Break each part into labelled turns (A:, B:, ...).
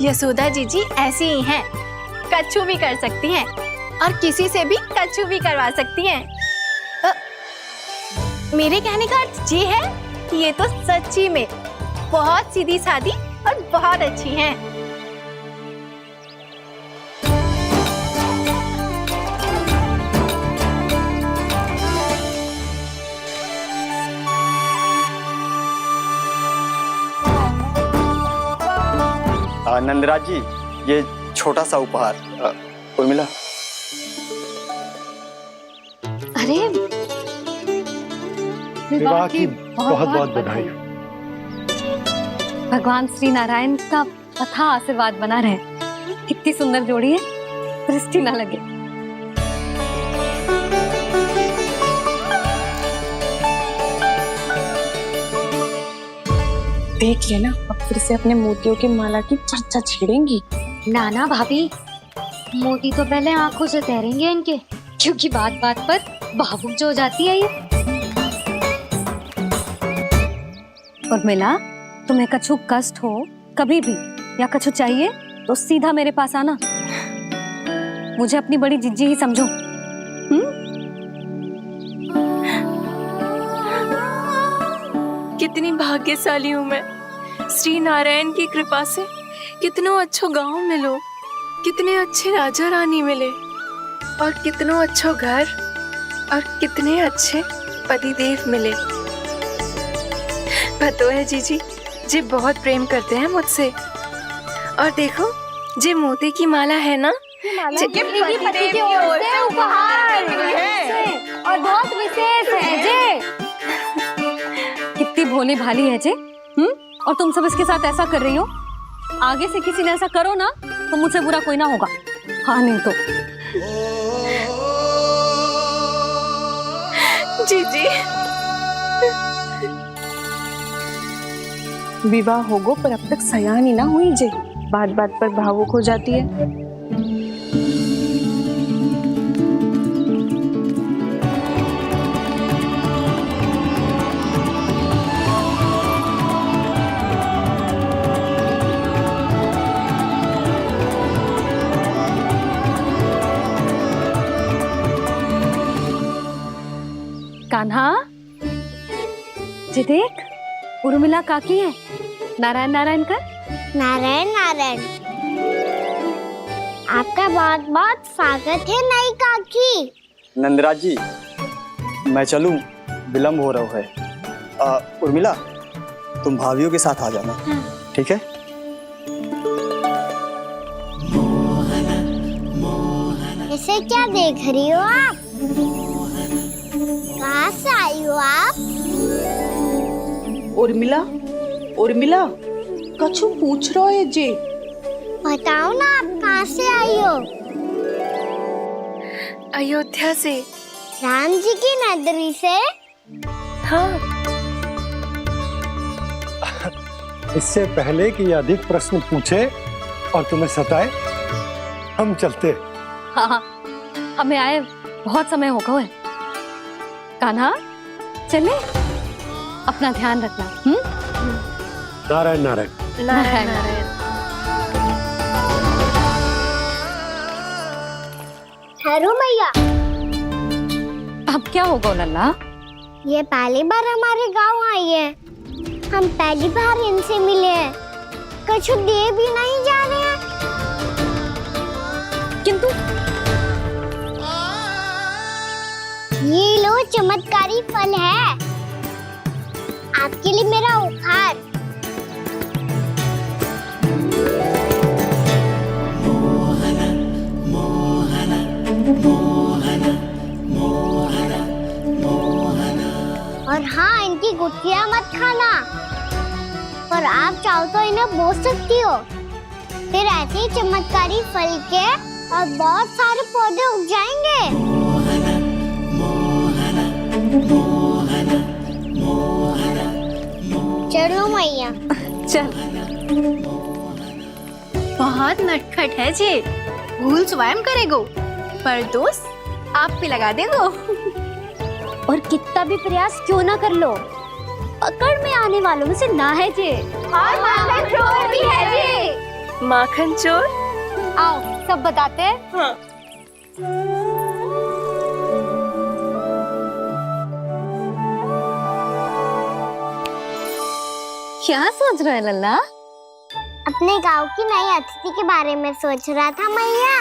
A: यशोदा जीजी ऐसी ही हैं, कच्छू भी कर सकती हैं और किसी से भी कच्छू भी करवा सकती हैं। मेरे कहने का अर्थ ये है कि ये तो सच्ची में बहुत सीधी सादी और बहुत अच्छी हैं।
B: नंदराज जी, ये छोटा सा उपहार उर्मिला।
C: अरे
D: विवाह की बहुत बहुत बधाई।
C: भगवान श्री नारायण का अथाह आशीर्वाद बना रहे। कितनी सुंदर जोड़ी है, दृष्टि ना लगे।
E: देख लेना, अब फिर से अपने मोतियों की माला की चर्चा छेड़ेंगी।
C: नाना भाभी, मोती तो पहले आंखों से तैरेंगे इनके, क्योंकि बात बात पर भावुक जो हो जाती है ये। उर्मिला, तुम्हें कछु कष्ट हो कभी भी या कछु चाहिए तो सीधा मेरे पास आना। मुझे अपनी बड़ी जिज्जी ही समझो।
F: कितनी भाग्यशाली हूँ मैं, श्री नारायण की कृपा से कितनों अच्छो गांव मिलो, कितने अच्छे राजा रानी मिले और कितनों अच्छो घर और कितने अच्छे पतिदेव मिले। पतो है जीजी, जी बहुत प्रेम करते हैं मुझसे। और देखो, जी मोती की माला है ना,
C: ये पति की ओर से उपहार है और बहुत विशेष है जे। कितनी भोली भाली है जे। और तुम सब इसके साथ ऐसा कर रही हो। आगे से किसी ने ऐसा करो ना तो मुझसे बुरा कोई ना होगा। हाँ नहीं तो
F: जीजी
E: विवाह होगो पर अब तक सयान ही ना हुई जे, बात बात पर भावुक हो जाती है।
C: कान्हा, जे देख, उर्मिला काकी है। नारायण नारायण कर।
G: नारायण नारायण। आपका बहुत बहुत स्वागत है नई काकी।
B: नंदराज जी, मैं चलूं, विलम्ब हो रहा है। उर्मिला, तुम भाभियों के साथ आ जाना। ठीक है?
G: इसे क्या देख रही हो आप? कहाँ से आई हो आप?
E: उर्मिला, उर्मिला, कछु पूछ रहा है जे।
G: बताओ ना, आप कहाँ से आई हो?
F: अयोध्या से।
G: राम जी की नगरी से?
F: हाँ।
D: इससे पहले कि ये अधिक प्रश्न पूछे और तुम्हें सताए, हम चलते।
C: हाँ, हमें आए बहुत समय हो गया है। कान्हा, चले, अपना ध्यान रखना।
D: नारायण नारायण।
F: नारायण नारायण।
G: ठहरो मैया।
C: अब क्या होगा लल्ला?
G: ये पहली बार हमारे गांव आई है। हम पहली बार इनसे मिले हैं। कछु दे भी नहीं जा रहे हैं।
C: किंतु
G: ये लो, चमत्कारी फल है आपके लिए मेरा उपहार। और हाँ, इनकी गुठलियां मत खाना, पर आप चाहो तो इन्हें बो सकती हो। फिर ऐसे ही चमत्कारी फल के और बहुत सारे पौधे उग जाएंगे। चलो मैया।
C: चल।
A: बहुत नटखट है जे, भूल स्वयं करेगो पर दोस्त आप पे लगा देगो।
C: और कितना भी प्रयास क्यों ना कर लो, पकड़ में आने वालों में से ना है जे।
A: और माथे चोर भी है जे।
F: माखन चोर।
C: आओ सब बताते हैं।
F: हाँ।
C: क्या सोच रहा है लल्ला?
G: अपने गांव की नई अतिथि के बारे में सोच रहा था मैया।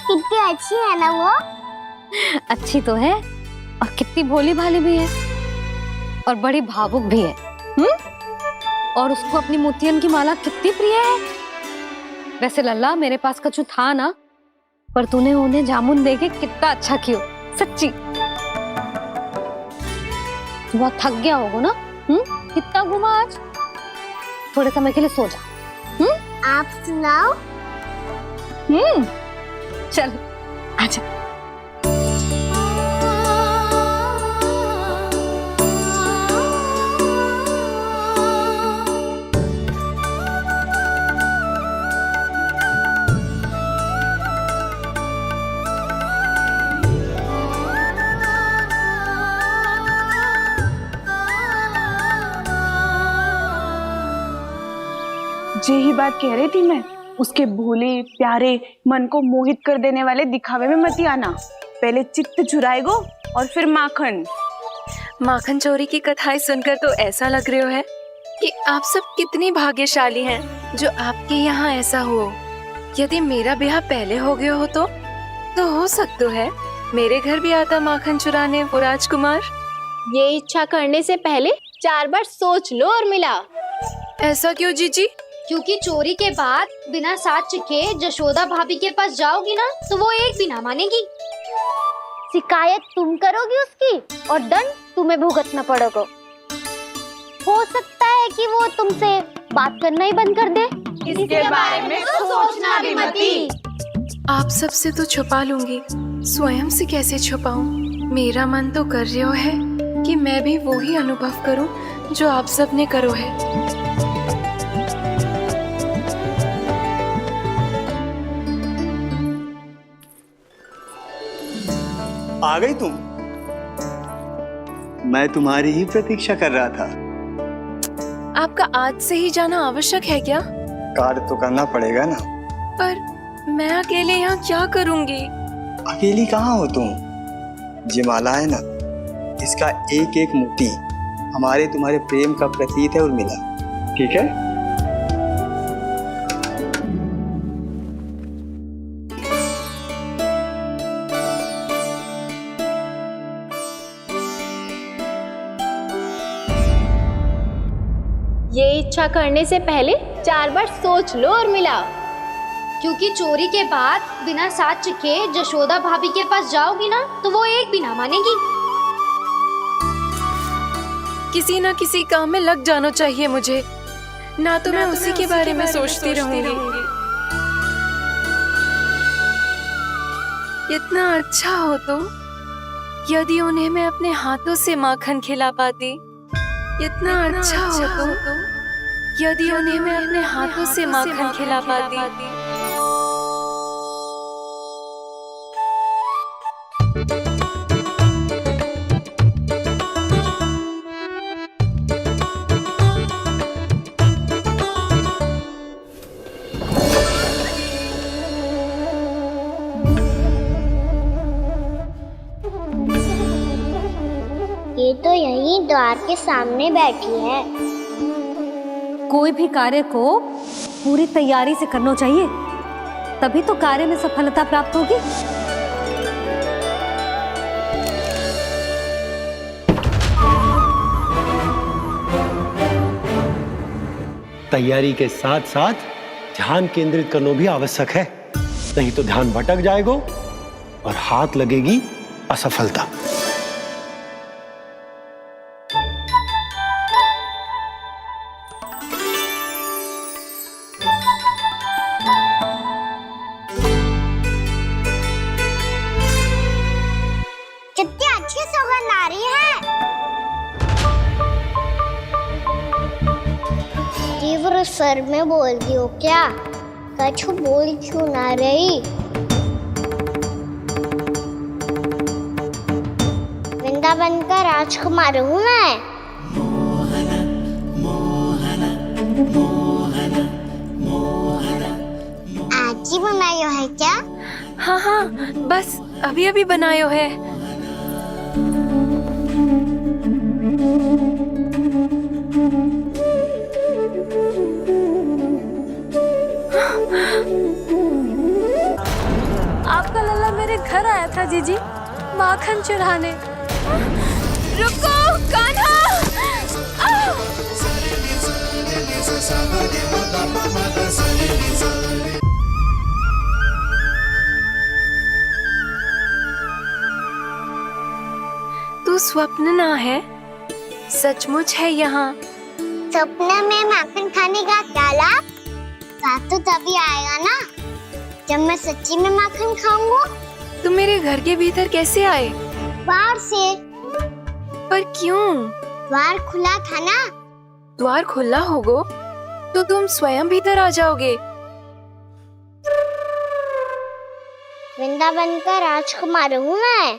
G: कितनी अच्छी है ना वो।
C: अच्छी तो है और कितनी भोली भाली भी है और बड़ी भावुक भी है। और उसको अपनी मोतियन की माला कितनी प्रिय है। वैसे लल्ला मेरे पास कछु था ना, पर तूने उन्हें जामुन देके कितना अच्छा किया, सच्ची। तू बहुत थक गया होगा ना? कितना घुमा आज। थोड़े समय के लिए सो जा।
G: आप सुनाओ।
C: चल आजा।
E: यही बात कह रही थी मैं। उसके भोले प्यारे मन को मोहित कर देने वाले दिखावे में मत आना। पहले चित्त चुराएगो और फिर माखन।
F: माखन चोरी की कथाएं सुनकर तो ऐसा लग रहा है कि आप सब कितनी भाग्यशाली हैं जो आपके यहाँ ऐसा हो। यदि मेरा ब्याह पहले हो गया हो तो हो सकता है मेरे घर भी आता माखन चुराने वो राजकुमार।
A: ये इच्छा करने से पहले 4 बार सोच लो उर्मिला।
F: ऐसा क्यों जीजी?
C: क्योंकि चोरी के बाद बिना साक्ष्य के जशोदा भाभी के पास जाओगी ना तो वो एक भी ना मानेगी।
G: शिकायत तुम करोगी उसकी और दंड तुम्हें भुगतना पड़ेगा। हो सकता है कि वो तुमसे बात करना ही बंद कर दे।
E: इसके बारे में तो सोचना भी मती।
F: आप सबसे तो छुपा लूंगी, स्वयं से कैसे छुपाऊं? मेरा मन तो कर रहा है कि मैं भी वो ही अनुभव करूं जो आप सब ने करो है।
B: आ गई तुम? मैं तुम्हारी ही प्रतीक्षा कर रहा था।
F: आपका आज से ही जाना आवश्यक है क्या?
B: कार्य तो करना पड़ेगा ना।
F: पर मैं अकेले यहाँ क्या करूँगी?
B: अकेली कहाँ हो तुम? ये माला है ना, इसका एक एक मोती हमारे तुम्हारे प्रेम का प्रतीक है उर्मिला। ठीक है?
A: ये इच्छा करने से पहले 4 बार सोच लो उर्मिला।
C: क्योंकि चोरी के बाद बिना साक्ष्य के जशोदा भाभी के पास जाओगी ना तो वो एक भी ना मानेगी।
F: किसी ना किसी काम में लग जाना चाहिए मुझे, ना तो मैं उसी के बारे में सोचती रहूंगी। इतना अच्छा हो तो यदि उन्हें मैं अपने हाथों से माखन खिला पाती। इतना अच्छा हो तो यदि उन्हें मैं अपने हाथों से माखन खिला पाती।
G: ये तो यहीं द्वार के सामने बैठी है।
C: कोई भी कार्य को पूरी तैयारी से करना चाहिए, तभी तो कार्य में सफलता प्राप्त होगी।
D: तैयारी के साथ साथ ध्यान केंद्रित करना भी आवश्यक है, नहीं तो ध्यान भटक जाएगा और हाथ लगेगी असफलता।
G: कितनी अच्छी सुगंध आ रही है। तीव्र स्वर में बोलती हो क्या? कछु बोल क्यों ना रही? वृंदावन का राजकुमार हूँ मैं। है क्या?
F: हाँ हाँ, बस अभी अभी बनायो है।
C: आपका लल्ला मेरे घर आया था जीजी, माखन चुराने।
F: रुको कान्हा! तू स्वप्न ना है, सचमुच है यहाँ।
G: सपने में माखन खाने का क्या लाभ? लाभ तो तभी आएगा ना जब मैं सच्ची में माखन खाऊंगा।
F: तुम मेरे घर के भीतर कैसे आए?
G: बाहर से।
F: पर क्यों?
G: द्वार खुला था ना।
F: द्वार खुला होगो तो तुम स्वयं भीतर आ जाओगे।
G: वृंदावन का राजकुमार हूँ मैं।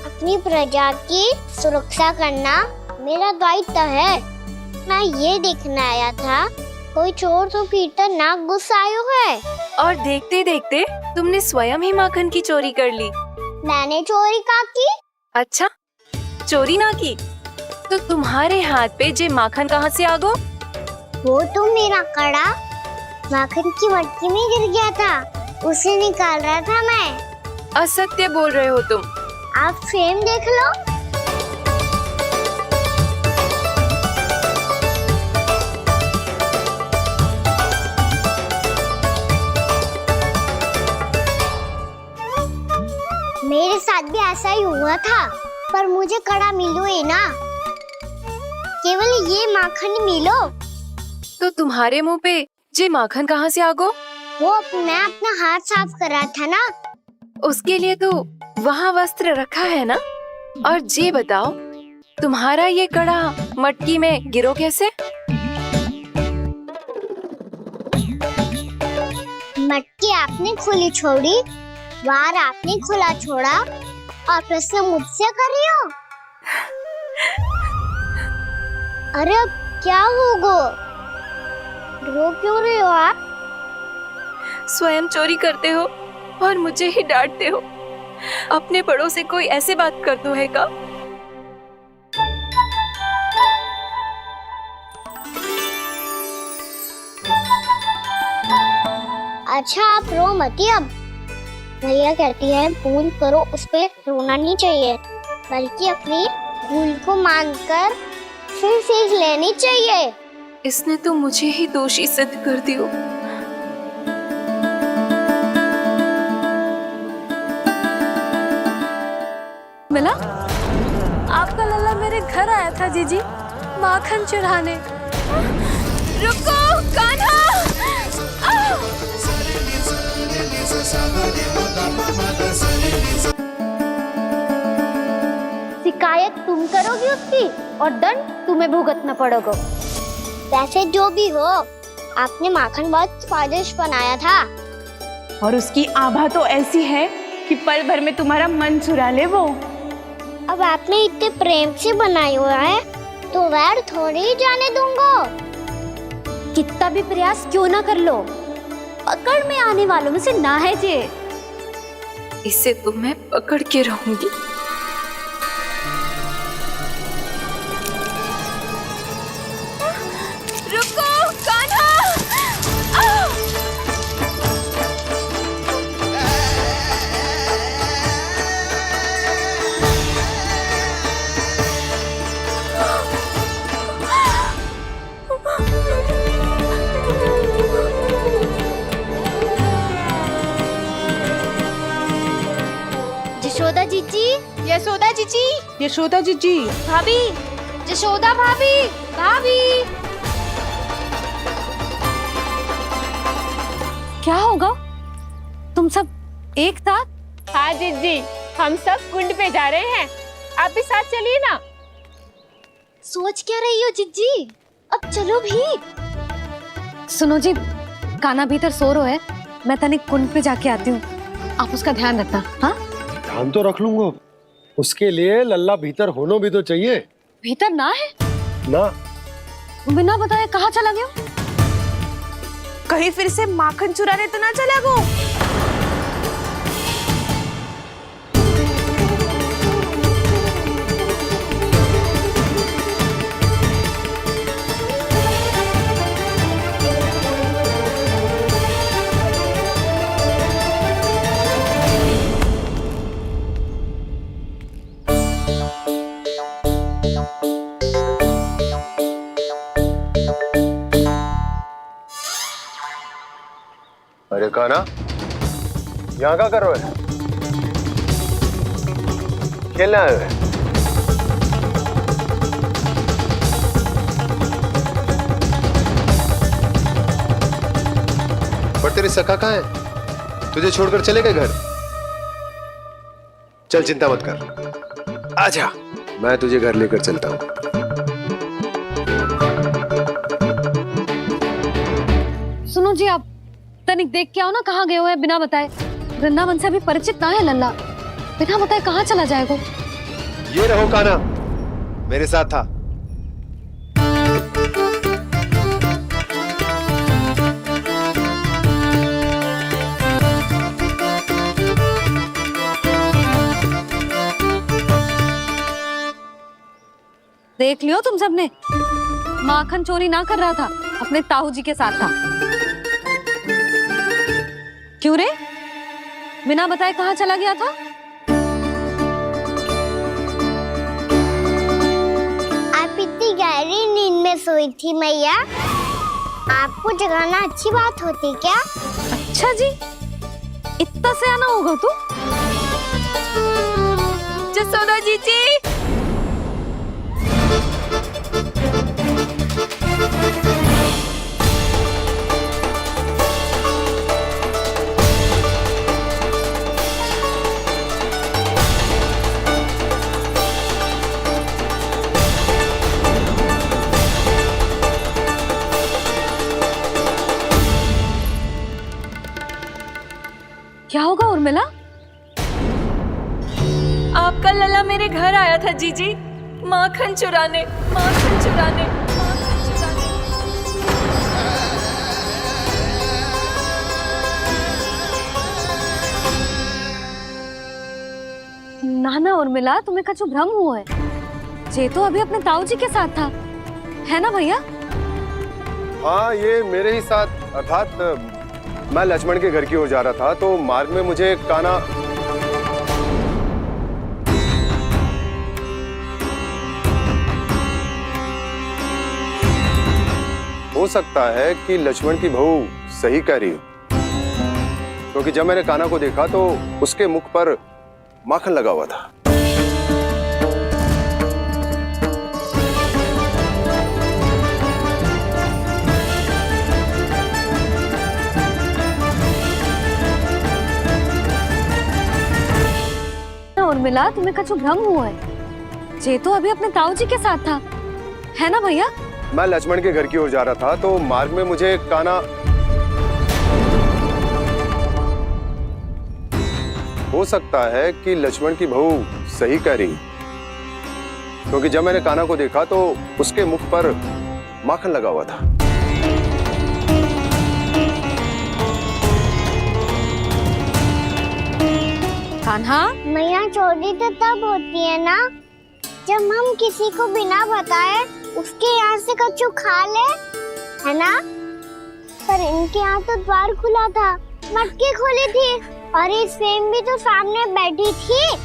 G: अपनी प्रजा की सुरक्षा करना मेरा दायित्व है। मैं ये देखने आया था कोई चोर तो कीर्तन ना घुस आयो है।
F: और देखते देखते तुमने स्वयं ही माखन की चोरी कर ली।
G: मैंने चोरी का की?
F: अच्छा, चोरी ना की तो तुम्हारे हाथ पे जे माखन कहाँ से आ गो?
G: वो तो मेरा कड़ा माखन की मटकी में गिर गया था, उसे निकाल रहा था मैं।
F: असत्य बोल रहे हो तुम।
G: आप फ्रेम देख लो। मेरे साथ भी ऐसा ही हुआ था, पर मुझे कड़ा मिलो ही ना, केवल ये माखन मिलो।
F: तो तुम्हारे मुंह पे जे माखन कहाँ से आ गो?
G: वो मैं अपना हाथ साफ कर रहा था ना।
F: उसके लिए तो वहाँ वस्त्र रखा है ना। और जे बताओ, तुम्हारा ये कड़ा मटकी में गिरो कैसे?
G: मटकी आपने खुली छोड़ी, द्वार आपने खुला छोड़ा, और प्रश्न मुझसे कर रही हो? अरे अब क्या होगा? रो क्यों रहे हो आप?
F: स्वयं चोरी करते हो और मुझे ही डांटते हो। अपने बड़ों से कोई ऐसे बात कर दो है का?
G: अच्छा आप रो मती अब। भैया कहती है भूल करो, उस पे रोना नहीं चाहिए, बल्कि अपनी भूल को मानकर फिर सीख लेनी चाहिए।
F: इसने तो मुझे ही दोषी सिद्ध कर दियो।
C: मिला? आपका लल्ला मेरे घर आया था जीजी, माखन चुराने।
F: रुको कान्हा!
G: शिकायत तुम करोगी उसकी और दंड तुम्हें भुगतना पड़ेगा। वैसे जो भी हो, आपने माखन बहुत स्वादिष्ट बनाया था।
E: और उसकी आभा तो ऐसी है कि पल भर में तुम्हारा मन चुरा ले वो।
G: अब आपने इतने प्रेम से बनाया हुआ है तो वैर थोड़ी ही जाने दूंगा।
C: कितना भी प्रयास क्यों ना कर लो, पकड़ में आने वालों में से ना है जे।
F: इसे तो मैं पकड़ के रहूंगी। रुको कान्हा!
G: यशोदा जीजी,
E: यशोदा जीजी, यशोदा जीजी,
C: भाभी, यशोदा भाभी, भाभी। क्या होगा? तुम सब एक साथ?
E: हाँ जीजी, हम सब कुंड पे जा रहे हैं, आप भी साथ चलिए ना।
C: सोच क्या रही हो जिज्जी? अब चलो भी। सुनो जी, कान्हा भीतर सो रहा है, मैं तनिक कुंड पे जाके आती हूँ, आप उसका ध्यान रखना। हाँ,
D: ध्यान तो रख लूंगा, उसके लिए लल्ला भीतर होना भी तो चाहिए।
C: भीतर ना है?
D: ना,
C: बिना बताए कहाँ चला गया?
E: कहीं फिर से माखन चुराने तो ना चला गो?
H: अरे कान्हा, यहाँ क्या कर रहे हो? खेलने आए हुए? पर तेरी सखा कहाँ है? तुझे छोड़कर चले गए घर? चल चिंता मत कर, आजा, मैं तुझे घर लेकर चलता हूँ।
C: सुनो जी, आप तनिक देख के आओ ना, कहाँ गए हुए हैं बिना बताए। वृंदावन से अभी परिचित ना है लल्ला, बिना बताए कहाँ चला जाएगा।
H: ये रहो कान्हा, मेरे साथ था।
C: देख लियो तुम सबने, माखन चोरी ना कर रहा था, अपने ताऊ जी के साथ था। क्यों रे, बिना बताए कहाँ चला गया था?
G: आप इतनी गहरी नींद में सोई थी मैया, आपको जगाना अच्छी बात होती क्या?
C: अच्छा जी, इतना सयाना होगा तू?
F: जसोदा जीजी,
C: क्या होगा उर्मिला?
F: आपका लल्ला मेरे घर आया था जीजी, माखन चुराने, माखन चुराने, माखन चुराने।
C: ना ना उर्मिला, तुम्हें कछु भ्रम हुआ है। जे तो अभी अपने ताऊ जी के साथ था, है ना भैया?
H: हाँ, ये मेरे ही साथ, अर्थात मैं लक्ष्मण के घर की ओर जा रहा था, तो मार्ग में मुझे कान्हा हो सकता है कि लक्ष्मण की बहू सही कह रही हो, क्योंकि जब मैंने कान्हा को देखा तो उसके मुख पर माखन लगा हुआ था।
C: उर्मिला, तुम्हें कछु भ्रम हुआ है। जे तो अभी अपने ताऊ जी के साथ था, है ना भैया?
H: मैं लक्ष्मण के घर की ओर जा रहा था, तो मार्ग में मुझे कान्हा हो सकता है कि लक्ष्मण की बहू सही कह रही, क्योंकि जब मैंने कान्हा को देखा तो उसके मुख पर माखन लगा हुआ था।
C: कान्हा,
G: मैया, चोरी तो तब होती है ना जब हम किसी को बिना बताए उसके यहाँ से कछु खा ले, है ना? पर इनके यहाँ तो द्वार खुला था, मटकी खोली थी और इस फेम भी तो सामने बैठी थी।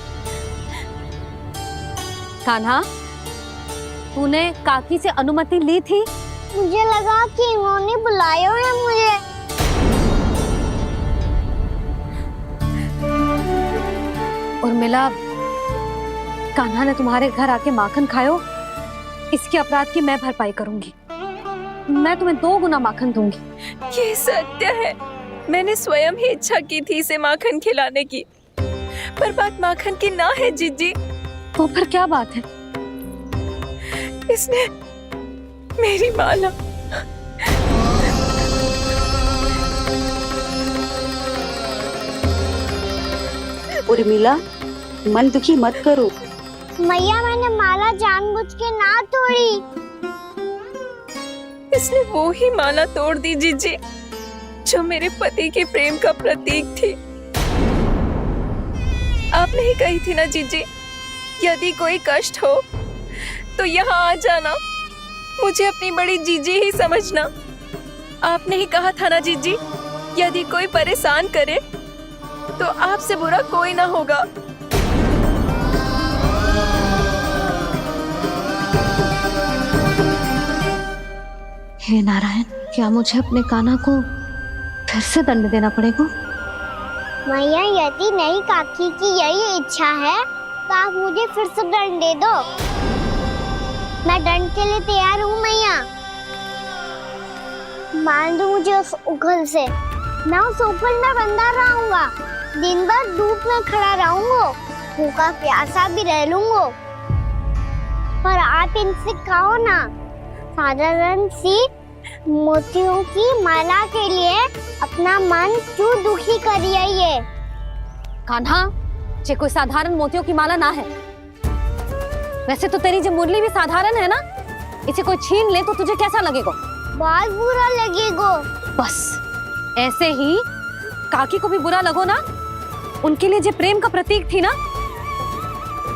C: कान्हा, तूने काकी से अनुमति ली थी?
G: मुझे लगा कि इन्होंने बुलाया है मुझे।
C: उर्मिला, कान्हा ने तुम्हारे घर आके माखन खायो, इसके अपराध की मैं भरपाई करूंगी। मैं तुम्हें 2 गुना माखन दूंगी।
F: ये सत्य है, मैंने स्वयं ही इच्छा की थी इसे माखन खिलाने की, पर बात माखन की ना है जीजी।
C: तो फिर क्या बात है?
F: इसने मेरी माला
E: उर्मिला, मन दुखी मत करो।
G: मैया, मैंने माला जानबूझ के ना तोड़ी।
F: इसने वो ही माला तोड़ दी जीजी, जो मेरे पति के प्रेम का प्रतीक थी। आपने ही कही थी ना जीजी, यदि कोई कष्ट हो तो यहाँ आ जाना, मुझे अपनी बड़ी जीजी ही समझना। आपने ही कहा था ना जीजी, यदि कोई परेशान करे तो आपसे बुरा कोई ना होगा।
C: हे नारायण, क्या मुझे अपने कान्हा को फिर से दंड देना पड़ेगा।
G: मैया यदि नहीं काकी की यही इच्छा है तो आप मुझे फिर से दंड दे दो। मैं दंड के लिए तैयार हूँ मैया। मान दो मुझे उस उखल से, मैं उस उखल में बंधा रहूंगा, दिन भर धूप में खड़ा रहूंगा, भूखा प्यासा भी रह लूंगा। पर आप इनसे कहो ना, साधारण सी मोतियों की माला के लिए अपना मन क्यों दुखी करिए ये।
C: कान्हा, ये कोई साधारण मोतियों की माला ना है। वैसे तो तेरी जो मुरली भी साधारण है ना, इसे कोई छीन ले तो तुझे कैसा लगेगा?
G: बहुत बुरा लगेगा।
C: बस ऐसे ही काकी को भी बुरा लगो ना। उनके लिए जो प्रेम का प्रतीक थी ना,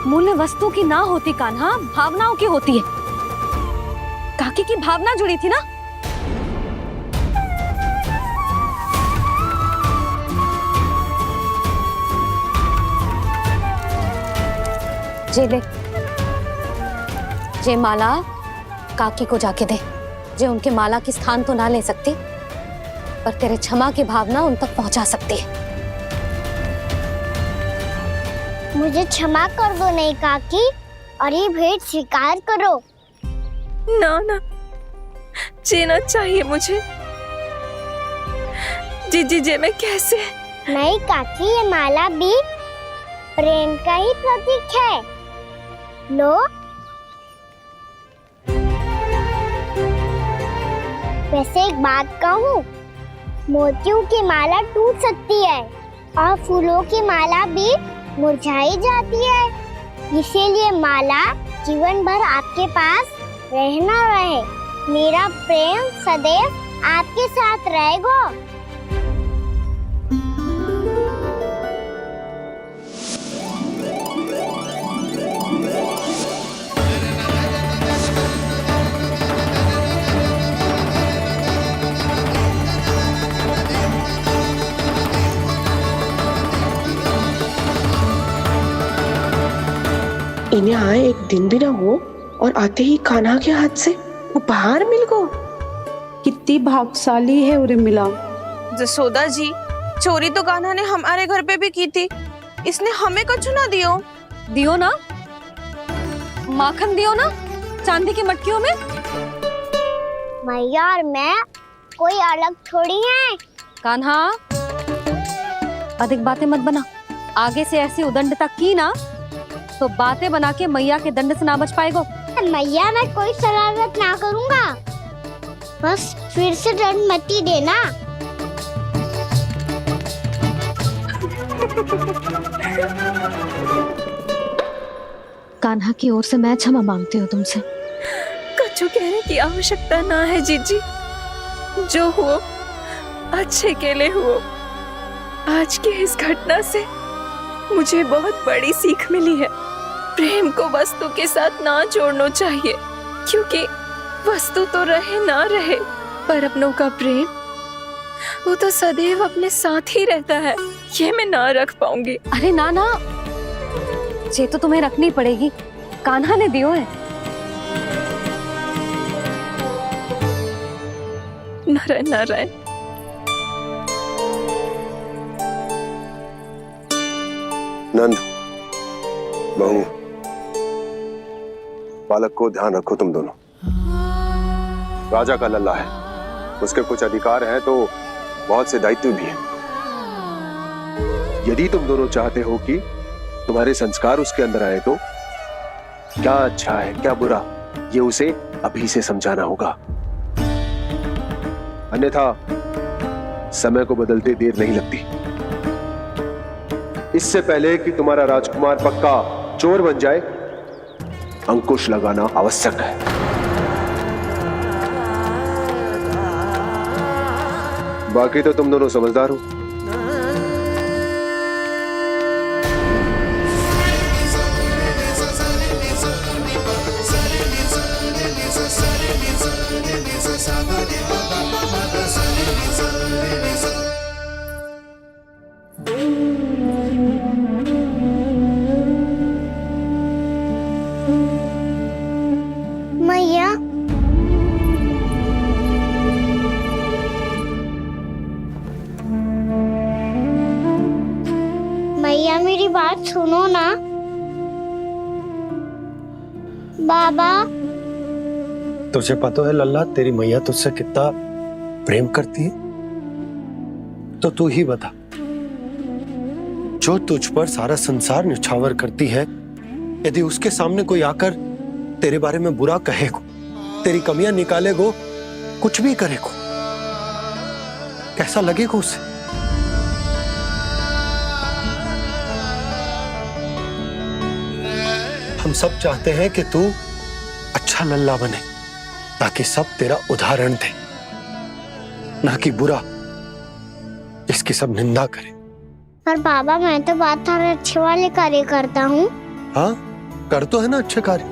C: मूल्य वस्तु की ना होती कान्हा, भावनाओं की होती है। काकी की भावना जुड़ी थी ना। जे ले, जे माला काकी को जाके दे। जे उनके माला की स्थान तो ना ले सकती, पर तेरे क्षमा की भावना उन तक पहुंचा सकती है।
G: मुझे क्षमा कर दो नहीं काकी, और ये भेंट स्वीकार करो।
F: ना ना, जीना चाहिए मुझे। जी जे मैं कैसे?
G: नहीं काकी, ये माला भी प्रेम का ही प्रतीक है। लो। वैसे एक बात कहूँ, मोतियों की माला टूट सकती है और फूलों की माला भी मुरझाई जाती है। इसीलिए माला जीवन भर आपके पास रहना रहे। मेरा प्रेम सदैव आपके साथ रहेगा।
E: इन्हें आए एक दिन भी ना हुआ और आते ही कान्हा के हाथ से उपहार मिल गो।
I: कितनी भाग्यशाली है उर्मिला।
E: जसोदा जी, चोरी तो कान्हा ने हमारे घर पे भी की थी, इसने हमें कछु ना दियो।
C: दियो ना, माखन दियो ना, चांदी की मटकियों में।
G: मैया और मैं कोई अलग थोड़ी हैं।
C: कान्हा, अधिक बातें मत बना। आगे से ऐसी उदंडता की ना तो बातें बना के मैया के दंड से ना बच पाएगो।
G: मैया, मैं कोई शरारत ना करूंगा, बस फिर से दंड मत ही देना।
C: कान्हा की ओर से मैं क्षमा मांगती हूँ तुमसे।
F: कछु कहने की आवश्यकता ना है जीजी। जो हुआ अच्छे के लिए हुआ। आज की इस घटना से मुझे बहुत बड़ी सीख मिली है। प्रेम को वस्तु के साथ ना जोड़ना चाहिए, क्योंकि वस्तु तो रहे ना रहे, पर अपनों का प्रेम वो तो सदैव अपने साथ ही रहता है। ये मैं ना रख पाऊंगी।
C: अरे ना ना, ये तो तुम्हें रखनी पड़ेगी। कान्हा ने दियो है।
F: नारायण नारायण।
H: नंद, बहू, बालक को ध्यान रखो तुम दोनों। राजा का लल्ला है, उसके कुछ अधिकार हैं तो बहुत से दायित्व भी हैं। यदि तुम दोनों चाहते हो कि तुम्हारे संस्कार उसके अंदर आए तो क्या अच्छा है क्या बुरा, ये उसे अभी से समझाना होगा। अन्यथा समय को बदलते देर नहीं लगती। इससे पहले कि तुम्हारा राजकुमार पक्का चोर बन जाए, अंकुश लगाना आवश्यक है। बाकी तो तुम दोनों समझदार हो।
G: मैया, भैया मेरी बात सुनो ना। बाबा
D: तुझे पता है लल्ला, तेरी मैया तुझसे कितना प्रेम करती है? तो तू ही बता, जो तुझ पर सारा संसार न्यौछावर करती है, यदि उसके सामने कोई आकर तेरे बारे में बुरा कहेगो, तेरी कमियां निकालेगो, कुछ भी करेगो, कैसा लगेगा उसे? हम सब चाहते हैं कि तू अच्छा लल्ला बने, ताकि सब तेरा उदाहरण दे, ना कि बुरा जिसकी सब निंदा करे।
G: पर बाबा मैं तो बात थारे अच्छे वाले कार्य करता हूँ।
D: हाँ, कर तो है ना अच्छे कार्य,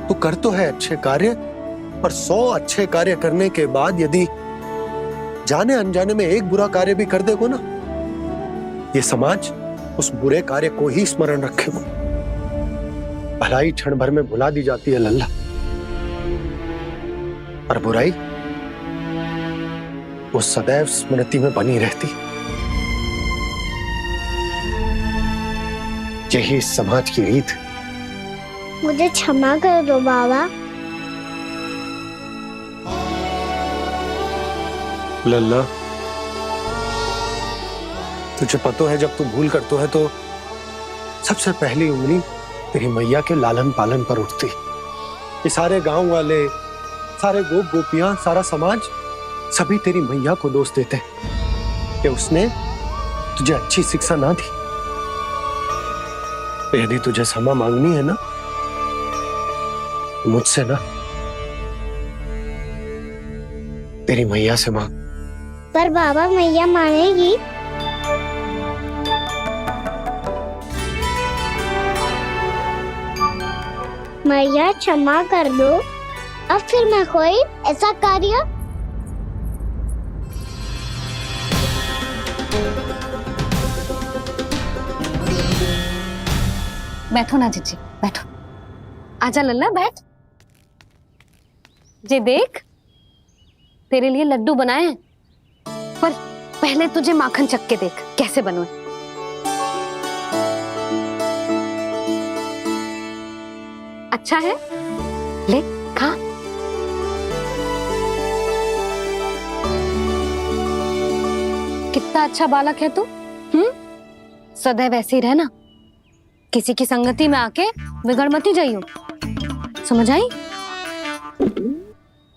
D: तू कर तो है अच्छे कार्य, पर 100 अच्छे कार्य करने के बाद यदि जाने अनजाने में एक बुरा कार्य भी कर देगो ना, ये समाज उस बुरे कार्य को ही स्मरण रखेगो। भलाई क्षण भर में भुला दी जाती है लल्ला, और बुराई वो सदैव स्मृति में बनी रहती। यही इस समाज की रीत।
G: मुझे क्षमा कर दो बाबा।
D: लल्ला, तुझे पता है जब तू भूल करतो है तो सबसे पहली उंगली तेरी मैया के लालन पालन पर उठती। ये सारे गांव वाले, सारे गोप गोपियां, सारा समाज सभी तेरी मैया को दोष देते कि उसने तुझे अच्छी शिक्षा ना दी। तो यदि तुझे क्षमा मांगनी है ना, मुझसे ना, तेरी मैया से मांग।
G: पर बाबा मैया मानेगी? मैया क्षमा कर दो, अब फिर मैं कोई ऐसा कार्य।
C: बैठो ना जीजी, बैठो। आजा लल्ला, बैठ। जे देख, तेरे लिए लड्डू बनाए हैं, पर पहले तुझे माखन चख के देख कैसे बने। अच्छा है, ले खा। कितना अच्छा बालक है तू। सदैव ऐसे ही रहना, किसी की संगति में आके बिगड़ मत जाइयो, समझ आई?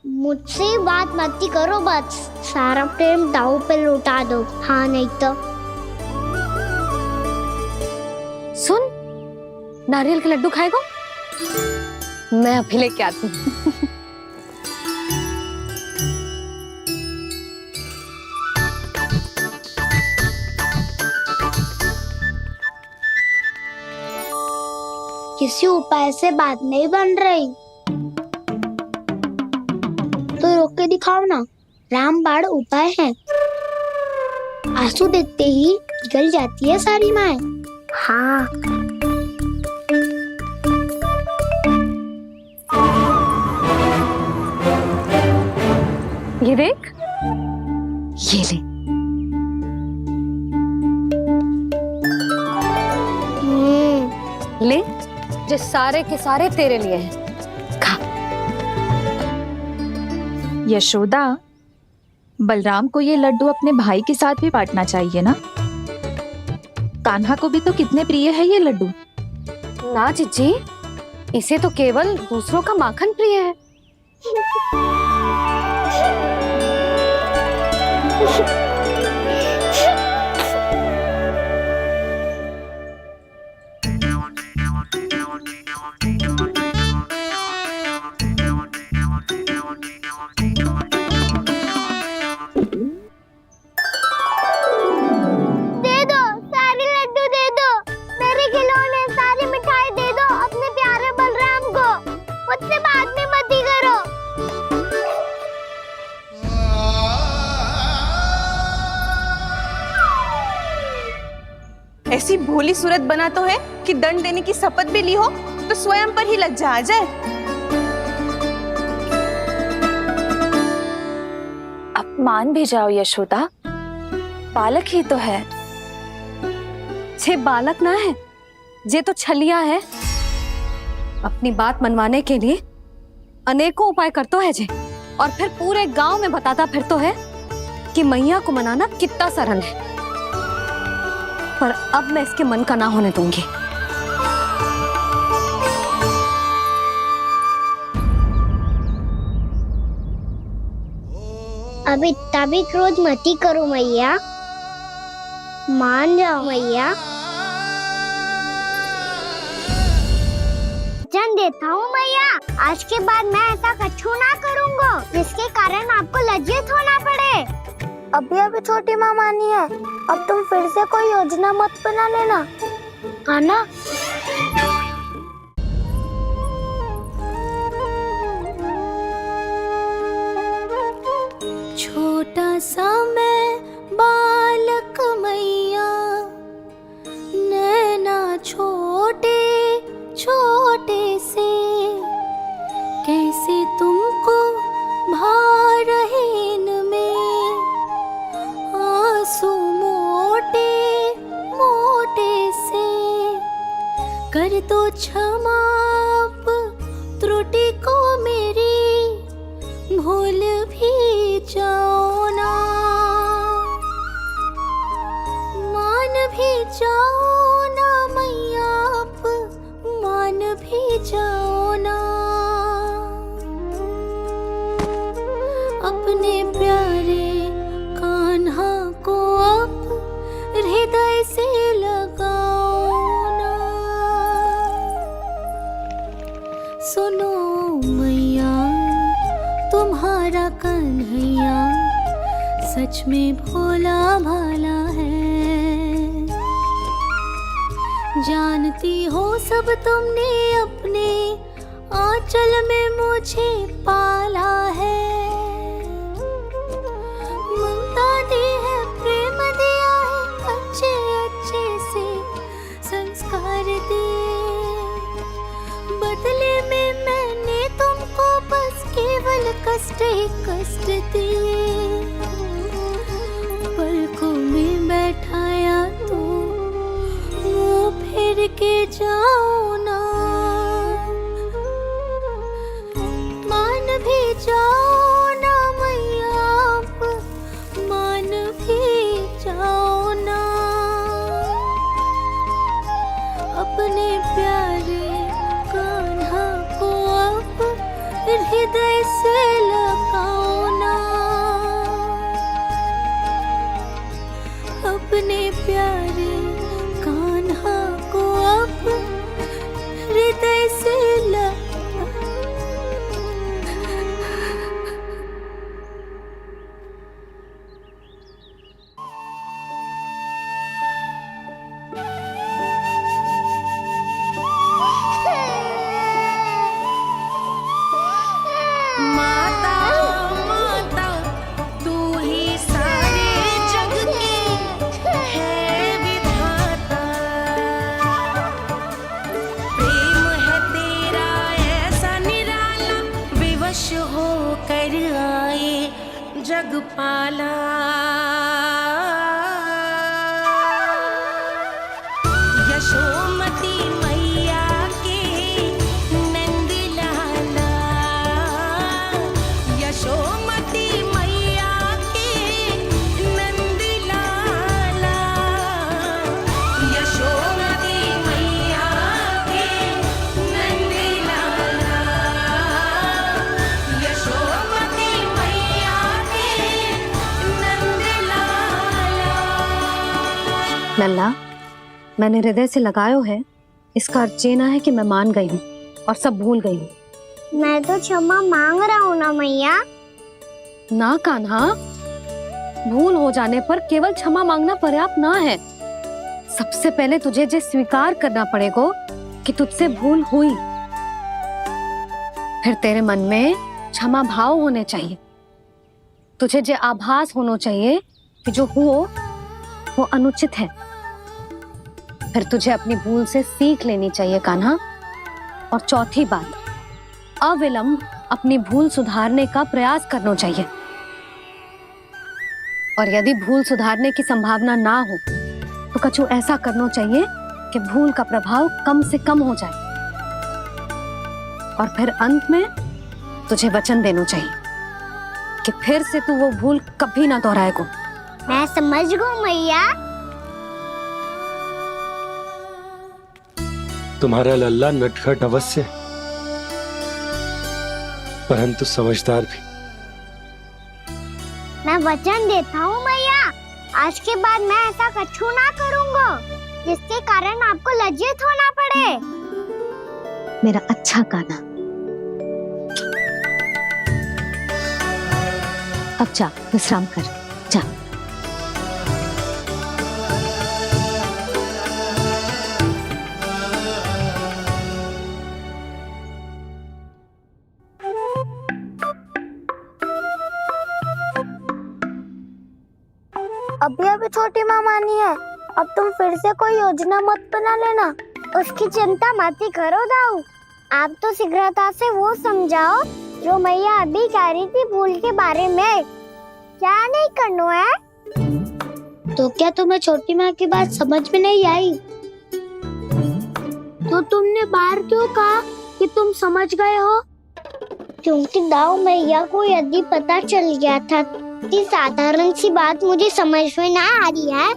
G: मुझसे बात मत करो, बस सारा प्रेम दाव पे लौटा दो। हाँ नहीं तो
C: सुन, नारियल के लड्डू खाएगा? मैं अभी लेके आती हूँ।
G: किसी उपाय से बात नहीं बन रही तो रोक के दिखाओ ना। रामबाण उपाय है, आंसू देखते ही पिघल जाती है सारी माए। हाँ
C: ये देख, ये ले। ले, जो सारे के सारे तेरे लिए हैं, खा।
J: यशोदा, बलराम को ये लड्डू अपने भाई के साथ भी बांटना चाहिए ना। कान्हा को भी तो कितने प्रिय है ये लड्डू।
C: ना जीजी, इसे तो केवल दूसरों का माखन प्रिय है।
E: ऐसी भोली सूरत बना तो है कि दंड देने की शपथ भी ली हो तो स्वयं पर ही लज्जा आ जाए।
J: अब मान भी जाओ यशोदा, बालक ही तो है,
C: जे बालक ना है, जे तो छलिया है। अपनी बात मनवाने के लिए अनेकों उपाय करतो है जे, और फिर पूरे गांव में बताता फिरतो है कि मैया को मनाना कितना सरल है। पर अब मैं इसके मन का ना होने दूंगी।
G: अब इतना भी क्रोध मती करो मैया, मान जाओ मैया। वचन देता हूँ मैया, आज के बाद मैं ऐसा कछु ना करूँगा जिसके कारण आपको लज्जित होना पड़े।
K: अभी अभी छोटी माँ मानी है, अब तुम फिर से कोई योजना मत बना लेना, है ना?
L: छोटा सा मैं बालक मैया, नैना छोटे छोटे से, कैसे तुमको भा रहे इनमें आंसू मोटे मोटे से। कर दो क्षमा त्रुटि को मेरी, भूल भी जाओ ना, मान भी जाओ ना मैया, आप मान भी जाओ ना। अपने प्यारे कान्हा को अब हृदय से लगाओ ना। सुनो मैया, तुम्हारा कन्हैया सच में भोला भाला है। जानती हो सब तुमने अपने आंचल में मुझे पाला है। ममता दी है, प्रेम दिया है, अच्छे अच्छे से संस्कार दिए। बदले में मैंने तुमको बस केवल कष्ट ही कष्ट दिए। पलकों में बैठाया तो मुंह फेर के जाओ ना, मान भी जाओ ना मैया, आप मान भी जाओ ना। अपने प्यारे कान्हा को अब हृदय से लगाओ ना। अपने प्यारे कान्हा को अब हृदय से
K: माता माता तू ही सारे जग की है विधाता। प्रेम है तेरा ऐसा निराला, विवश होकर आए जग पाला। यशोमती मैया के नंद लाला, यशोमती मैया के नंद लाला, यशोमती मैया के नंद लाला, यशोमती मैया के नंद लाला।
C: लल्ला, मैंने हृदय से लगायो है, इसका अर्थ ये ना है कि मैं मान गई हूँ और सब भूल गई हूँ।
G: मैं तो क्षमा मांग रहा हूँ ना मैया।
C: ना कान्हा, भूल हो जाने पर केवल क्षमा मांगना पर्याप्त ना है। सबसे पहले तुझे जे स्वीकार करना पड़ेगा कि तुझसे भूल हुई। फिर तेरे मन में क्षमा भाव होने चाहिए। तुझे जे आभास होना चाहिए कि जो हुआ वो अनुचित है। फिर तुझे अपनी भूल से सीख लेनी चाहिए कान्हा। और चौथी बात, अविलंब अपनी भूल सुधारने का प्रयास करना चाहिए। और यदि भूल सुधारने की संभावना ना हो तो कछु ऐसा करना चाहिए कि भूल का प्रभाव कम से कम हो जाए, और फिर अंत में तुझे वचन देना चाहिए कि फिर से तू वो भूल कभी ना दोहराएगा।
G: मैं समझ गई मैया।
D: तुम्हारा लल्ला नटखट अवश्य, परंतु समझदार भी।
G: मैं वचन देता हूँ मैया, आज के बाद मैं ऐसा कछु ना करूँगा जिसके कारण आपको लज्जित होना पड़े।
C: मेरा अच्छा कान्हा, अब जा विश्राम कर, जा।
K: अभी अभी छोटी माँ मानी है, अब तुम फिर से कोई योजना मत बना लेना।
G: उसकी चिंता मत ही करो दाऊ, आप तो शीघ्रता से वो समझाओ जो मैया अभी कह रही थी भूल के बारे में। क्या नहीं करना है?
K: तो क्या तुम्हें छोटी माँ की बात समझ में नहीं आई? तो तुमने बाहर क्यों कहा कि तुम समझ गए हो?
G: क्योंकि दाऊ मैया को यदि पता चल गया था कि साधारण सी बात मुझे समझ में ना आ रही है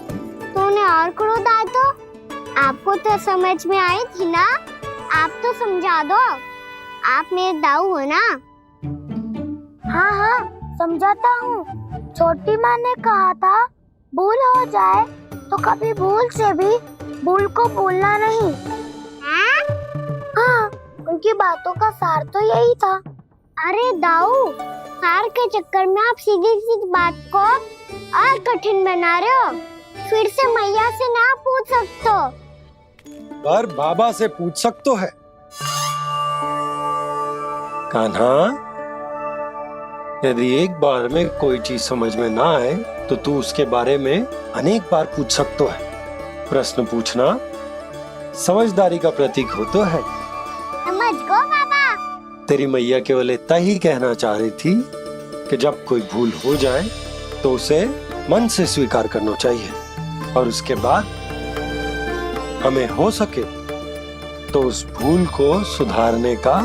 G: तो उन्हें और क्रोध आया। तो आपको तो समझ में आई थी ना, आप तो समझा दो, आप मेरे दाऊ हो ना।
K: हाँ हाँ समझाता हूँ। छोटी माँ ने कहा था भूल हो जाए तो कभी भूल से भी भूल को भूलना नहीं। हाँ, उनकी बातों का सार तो यही था।
G: अरे दाऊ, सार के चक्कर में आप सीधी सीधी बात को और कठिन बना रहे हो। फिर से मैया से ना पूछ सकते हो,
D: पर बाबा से पूछ सकते है। कान्हा, यदि एक बार में कोई चीज समझ में ना आए तो तू उसके बारे में अनेक बार पूछ सकते है। प्रश्न पूछना समझदारी का प्रतीक होता है।
G: समझ गो बाबा।
D: तेरी मैया केवल इतना ही कहना चाह रही थी कि जब कोई भूल हो जाए तो उसे मन से स्वीकार करना चाहिए, और उसके बाद हमें हो सके तो उस भूल को सुधारने का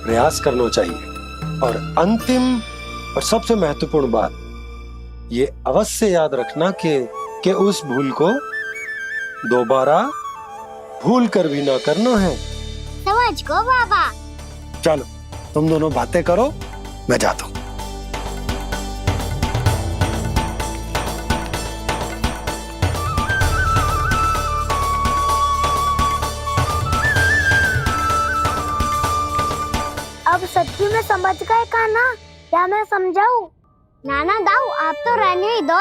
D: प्रयास करना चाहिए। और अंतिम और सबसे महत्वपूर्ण बात ये अवश्य याद रखना कि उस भूल को दोबारा भूल कर भी ना करना है।
G: समझ गो बाबा।
D: चलो तुम दोनों बातें करो, मैं जाता हूँ।
K: अब सच्ची में समझ गए कान्हा? क्या मैं समझाऊं?
G: नाना दाऊ, आप तो रहने ही दो।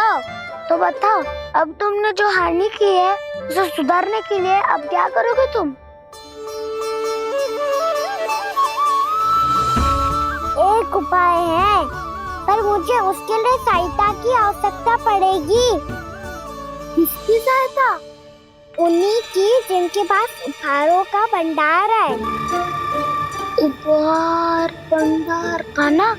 K: तो बताओ, अब तुमने जो हानि की है उसे सुधारने के लिए अब क्या करोगे तुम?
G: एक उपाय है, पर मुझे उसके लिए सहायता की आवश्यकता पड़ेगी।
K: किसकी सहायता?
G: उन्हीं की जिनके पास उपहारों का भंडार है।
K: उपहार भंडार कान्हा?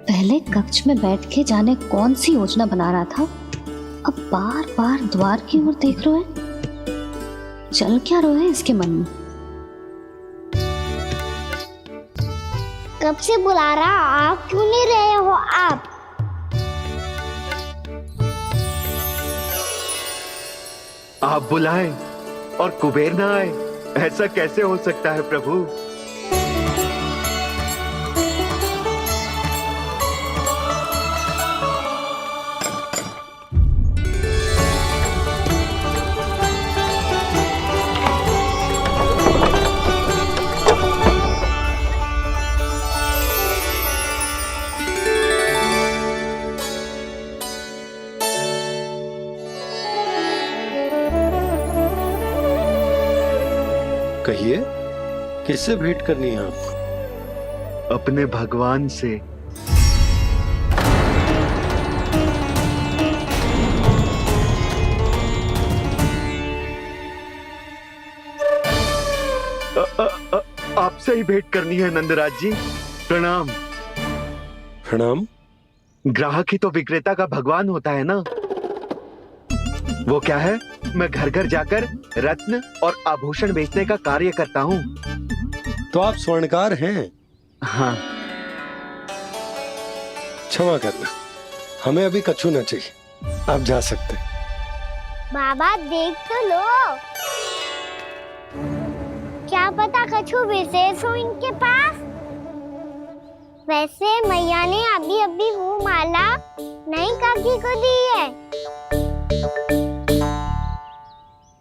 C: पहले कक्ष में बैठ के जाने कौन सी योजना बना रहा था, अब बार बार द्वार की ओर देख रहे हैं। चल क्या रहा है इसके मन में?
G: कब से बुला रहा, आप क्यों नहीं रहे हो?
M: आप बुलाएं और कुबेर ना आए, ऐसा कैसे हो सकता है प्रभु?
D: कहिए, किससे भेंट करनी है आपको?
M: अपने भगवान से। आपसे ही भेंट करनी है नंदराज जी। प्रणाम।
D: प्रणाम।
M: ग्राहक ही तो विक्रेता का भगवान होता है ना। वो क्या है, मैं घर घर जाकर रत्न और आभूषण बेचने का कार्य करता हूँ।
D: तो आप स्वर्णकार हैं?
M: हाँ।
D: क्षमा करना, हमें अभी कछु न चाहिए, आप जा सकते हैं।
G: बाबा देख तो लो, क्या पता कछु विशेष हो इनके पास। वैसे मैया ने अभी अभी वो माला नई काकी को दी है।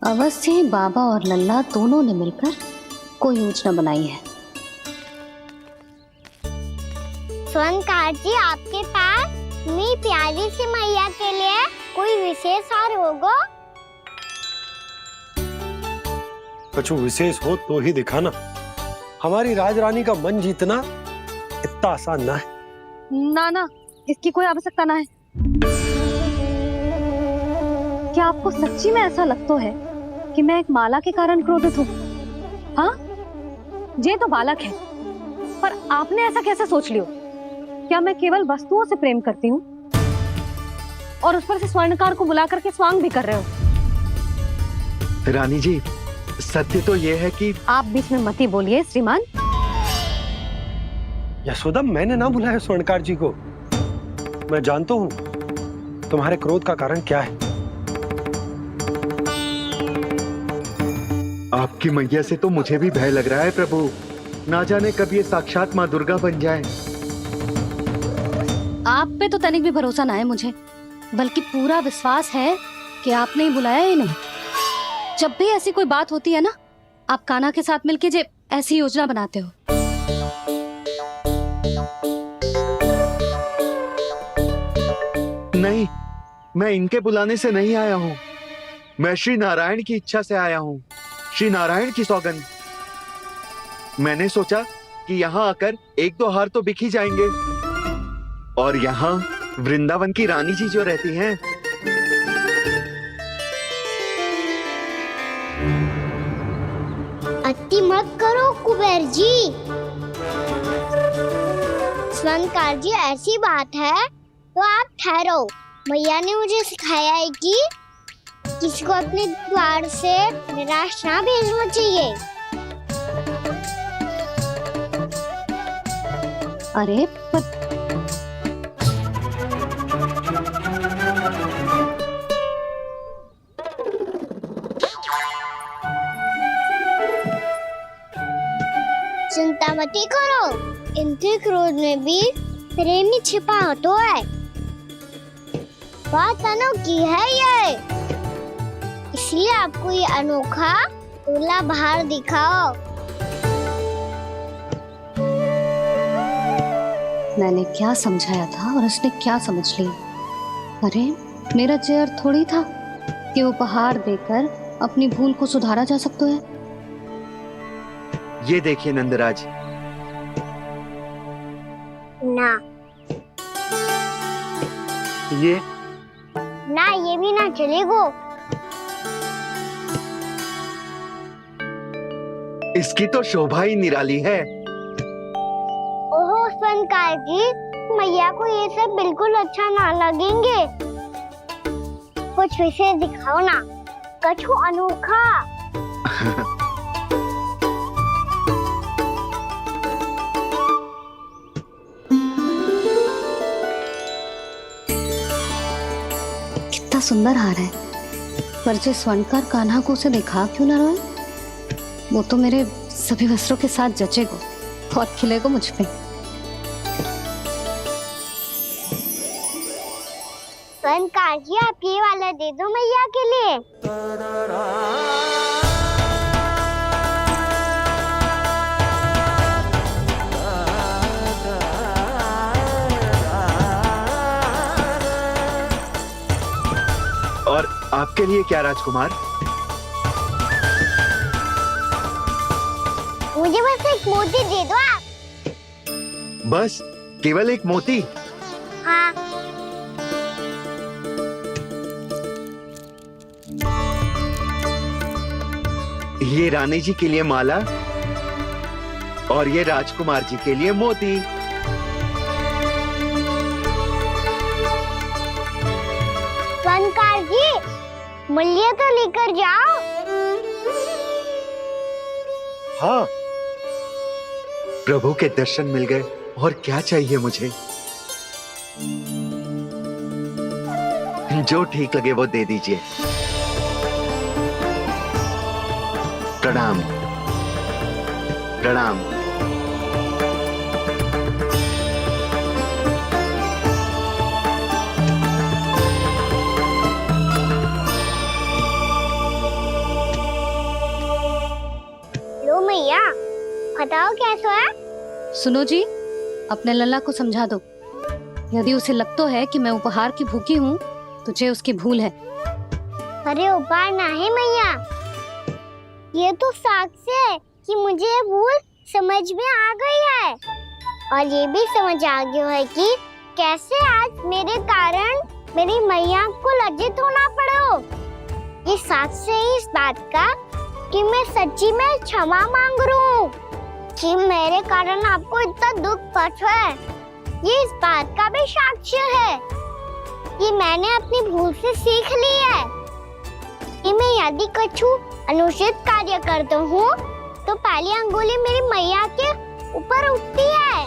C: अवश्य ही बाबा और लल्ला दोनों ने मिलकर कोई योजना बनाई है।
G: स्वर्णकार जी, आपके पास मेरी प्यारी सी मैया के लिए कोई विशेष और होगा?
D: कछु विशेष हो तो ही दिखाना। हमारी राजरानी का मन जीतना इतना आसान ना है।
C: ना ना, इसकी कोई आवश्यकता ना है। क्या आपको सच्ची में ऐसा लगता है कि मैं एक माला के कारण क्रोधित हूँ? हाँ, ये तो बालक है, पर आपने ऐसा कैसे सोच लियो? क्या मैं केवल वस्तुओं से प्रेम करती हूँ और उस पर से स्वर्णकार को बुला करके स्वांग भी कर रहे हो?
M: रानी जी, सत्य तो ये है कि
C: आप बीच में मत ही बोलिए श्रीमान।
D: यशोदा, मैंने ना बुलाया स्वर्णकार जी को। मैं जानता हूँ तुम्हारे क्रोध का कारण क्या है।
M: आपकी मैया से तो मुझे भी भय लग रहा है प्रभु। ना जाने कब ये साक्षात माँ दुर्गा बन जाए।
C: आप पे तो तनिक भी भरोसा ना है मुझे, बल्कि पूरा विश्वास है कि आपने ही बुलाया ही नहीं। जब भी ऐसी कोई बात होती है ना, आप कान्हा के साथ मिलके जे ऐसी योजना बनाते हो।
M: नहीं, मैं इनके बुलाने से नहीं आया हूँ। मैं श्री नारायण की इच्छा से आया हूँ, श्री नारायण की सौगंध। मैंने सोचा कि यहाँ आकर एक दो हार तो बिक ही जाएंगे। और यहाँ वृंदावन की रानी जी जो रहती हैं,
G: अति मत करो कुबेर जी। स्वर्णकार जी, ऐसी बात है तो आप ठहरो। मैया ने मुझे सिखाया है कि किसी को अपने द्वार से निराश ना भेजना चाहिए।
C: अरे पर
G: चिंता मत करो, इनके क्रोध में भी प्रेम ही छिपा होता है। बात अनोखी है ये, इसलिए आपको ये अनोखा दूल्हा बाहर दिखाओ।
C: मैंने क्या समझाया था और उसने क्या समझ लिया? अरे मेरा चेयर थोड़ी था कि उपहार देकर अपनी भूल को सुधारा जा सकता है।
M: ये देखिए नंदराज।
G: ना
M: ये
G: ना, ये भी ना चलेगो।
M: इसकी तो शोभा ही निराली है।
G: ओहो स्वर्णकार जी, मैया को ये सब बिल्कुल अच्छा ना लगेंगे। कुछ विशेष दिखाओ ना, कछु अनोखा।
C: कितना सुंदर हार है, पर जो स्वर्णकार कान्हा को उसे दिखा क्यों ना रोए? वो तो मेरे सभी वस्त्रों के साथ जचेगा, बहुत खिलेगा मुझ पे।
G: स्वर्णकार जी, आप ये वाला दे दो मैया के लिए।
M: और आपके लिए क्या राजकुमार?
G: मुझे बस एक मोती दे दो आप।
M: बस केवल एक मोती?
G: हाँ।
M: ये रानी जी के लिए माला और ये राजकुमार जी के लिए मोती।
G: बनकार जी, मूल्य तो लेकर जाओ।
D: हाँ,
M: प्रभु के दर्शन मिल गए, और क्या चाहिए मुझे? जो ठीक लगे वो दे दीजिए। प्रणाम प्रणाम।
G: लो मैया, बताओ कैसा है?
C: सुनो जी, अपने लल्ला को समझा दो। यदि उसे लगता है कि मैं उपहार की भूखी हूँ, तुझे उसकी भूल है।
G: अरे उपहार ना है मैया, ये तो साक्ष्य है कि मुझे ये भूल समझ में आ गई है, और ये भी समझ आ गया है कि कैसे आज मेरे कारण मेरी मैया को लज्जित होना पड़ो। ये साक्ष्य है इस बात का कि मैं सच्ची में क्षमा मांग रहा हूँ कि मेरे कारण आपको इतना दुख पहुंचा है। ये इस बात का भी साक्ष्य है कि मैंने अपनी भूल से सीख ली है कि मैं यदि कुछ अनुचित कार्य करता हूँ तो पहली अंगुली मेरी मैया के ऊपर उठती है।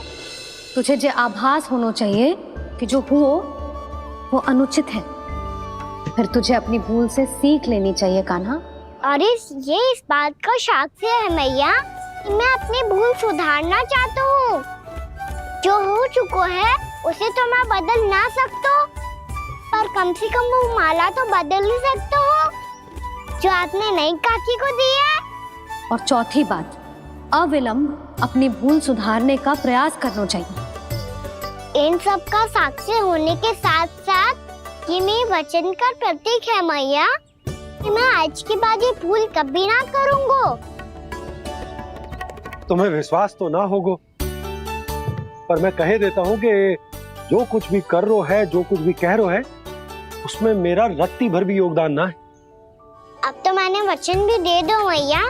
C: तुझे जो आभास होना चाहिए कि जो हुआ वो अनुचित है, फिर तुझे अपनी भूल से सीख लेनी चाहिए कान्हा।
G: और ये इस बात का साक्ष्य है मैया कि मैं अपनी भूल सुधारना चाहता हूँ। जो हो चुका है उसे तो मैं बदल ना सकता, पर कम से कम वो माला तो बदल ही सकता हूँ जो आपने नई काकी को दी है।
C: और चौथी बात, अविलंब अपनी भूल सुधारने का प्रयास करना चाहिए।
G: इन सब का साक्षी होने के साथ साथ ये मेरे वचन का प्रतीक है मैया कि मैं आज के बाद ये भूल कभी ना करूँगा।
D: तुम्हें विश्वास तो ना होगा, पर मैं कह देता हूँ कि जो कुछ भी कर रो है, जो कुछ भी कह रो है, उसमें मेरा रत्ती भर भी योगदान ना है।
G: अब तो मैंने वचन भी दे दो मैया,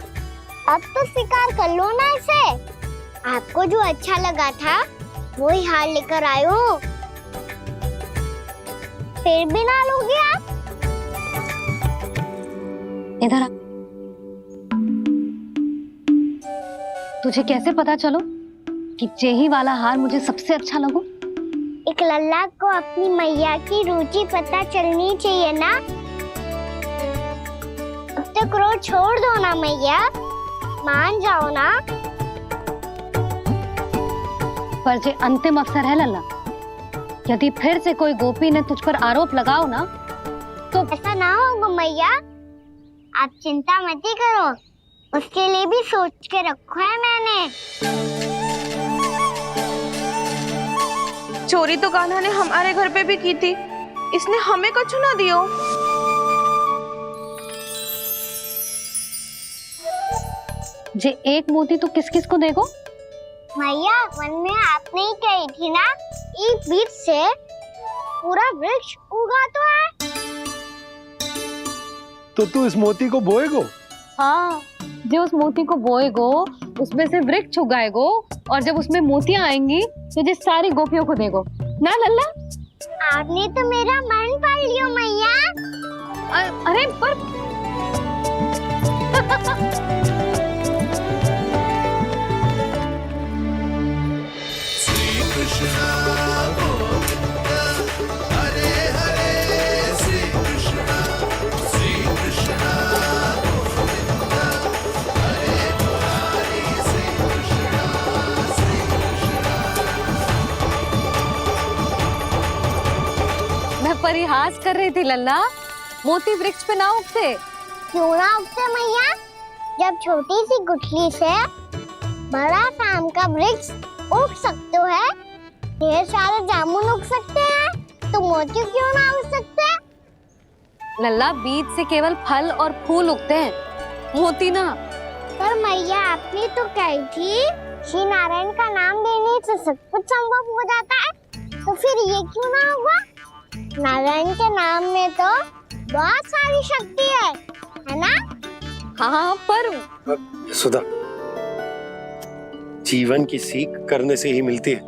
G: अब तो स्वीकार कर लो ना इसे। आपको जो अच्छा लगा था वो ही हार लेकर आयो, फिर भी ना लोगे आप?
C: इधर आ। तुझे कैसे पता चलो कि जेही वाला हार मुझे सबसे अच्छा लगो?
G: एक लल्ला को अपनी मैया की रुचि पता चलनी चाहिए ना। अब तक क्रोध छोड़ दो ना मैया, मान जाओ ना।
C: पर जे अंतिम अवसर है लल्ला, यदि फिर से कोई गोपी ने तुझ पर आरोप लगाओ ना तो
G: ऐसा ना होगा मैया, आप चिंता मत ही करो, उसके लिए भी सोच के रखा है मैंने।
E: चोरी तो कान्हा ने हमारे घर पे भी की थी, इसने हमें कछु ना दियो।
C: जे एक मोती तो किस किस को देगो?
G: मैया, मन में आपने ही कही थी ना, एक बीज से पूरा वृक्ष उगा तो है।
D: तो तू इस मोती को बोएगो?
C: हाँ, जो उस मोती को बोएगो उसमें से वृक्ष उगाएगो, और जब उसमें मोतियां आएंगी तो जिस सारी गोपियों को देगो ना लल्ला।
G: आपने तो मेरा मन पढ़ लियो मैया।
C: अरे पर परिहास कर रही थी लल्ला, मोती वृक्ष पे ना उगते।
G: क्यों ना उगते मैया? जब छोटी सी गुठली से बड़ा आम का वृक्ष उग सकते है, ढेर सारे जामुन उग सकते हैं, तो मोती क्यों ना उग सकते?
C: लल्ला, बीज से केवल फल और फूल उगते हैं, मोती ना।
G: पर मैया आपने तो कही थी श्री नारायण का नाम लेने से सब कुछ संभव हो जाता है, तो फिर ये क्यों ना हुआ? नारायण के नाम में तो बहुत सारी शक्ति है ना?
C: हाँ पर
D: सुधा, जीवन की सीख करने से ही मिलती है।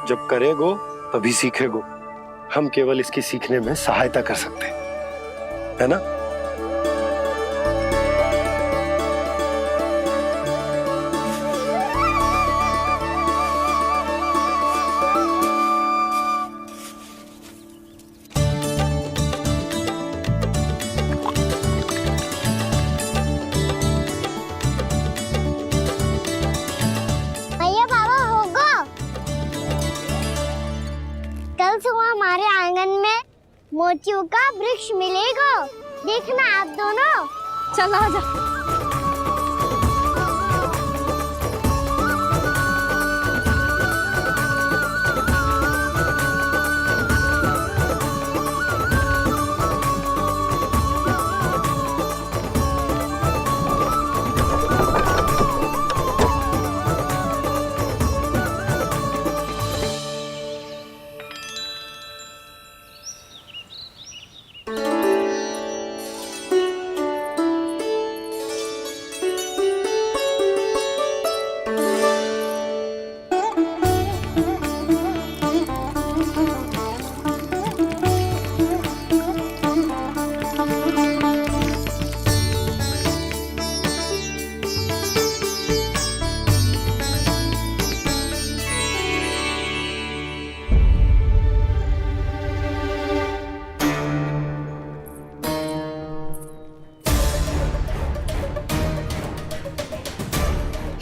D: जब करेगो तभी सीखेगो। हम केवल इसकी सीखने में सहायता कर सकते हैं, है ना?
G: सुबह हमारे आंगन में मोतियों का वृक्ष मिलेगा, देखना आप दोनों।
C: चल आजा।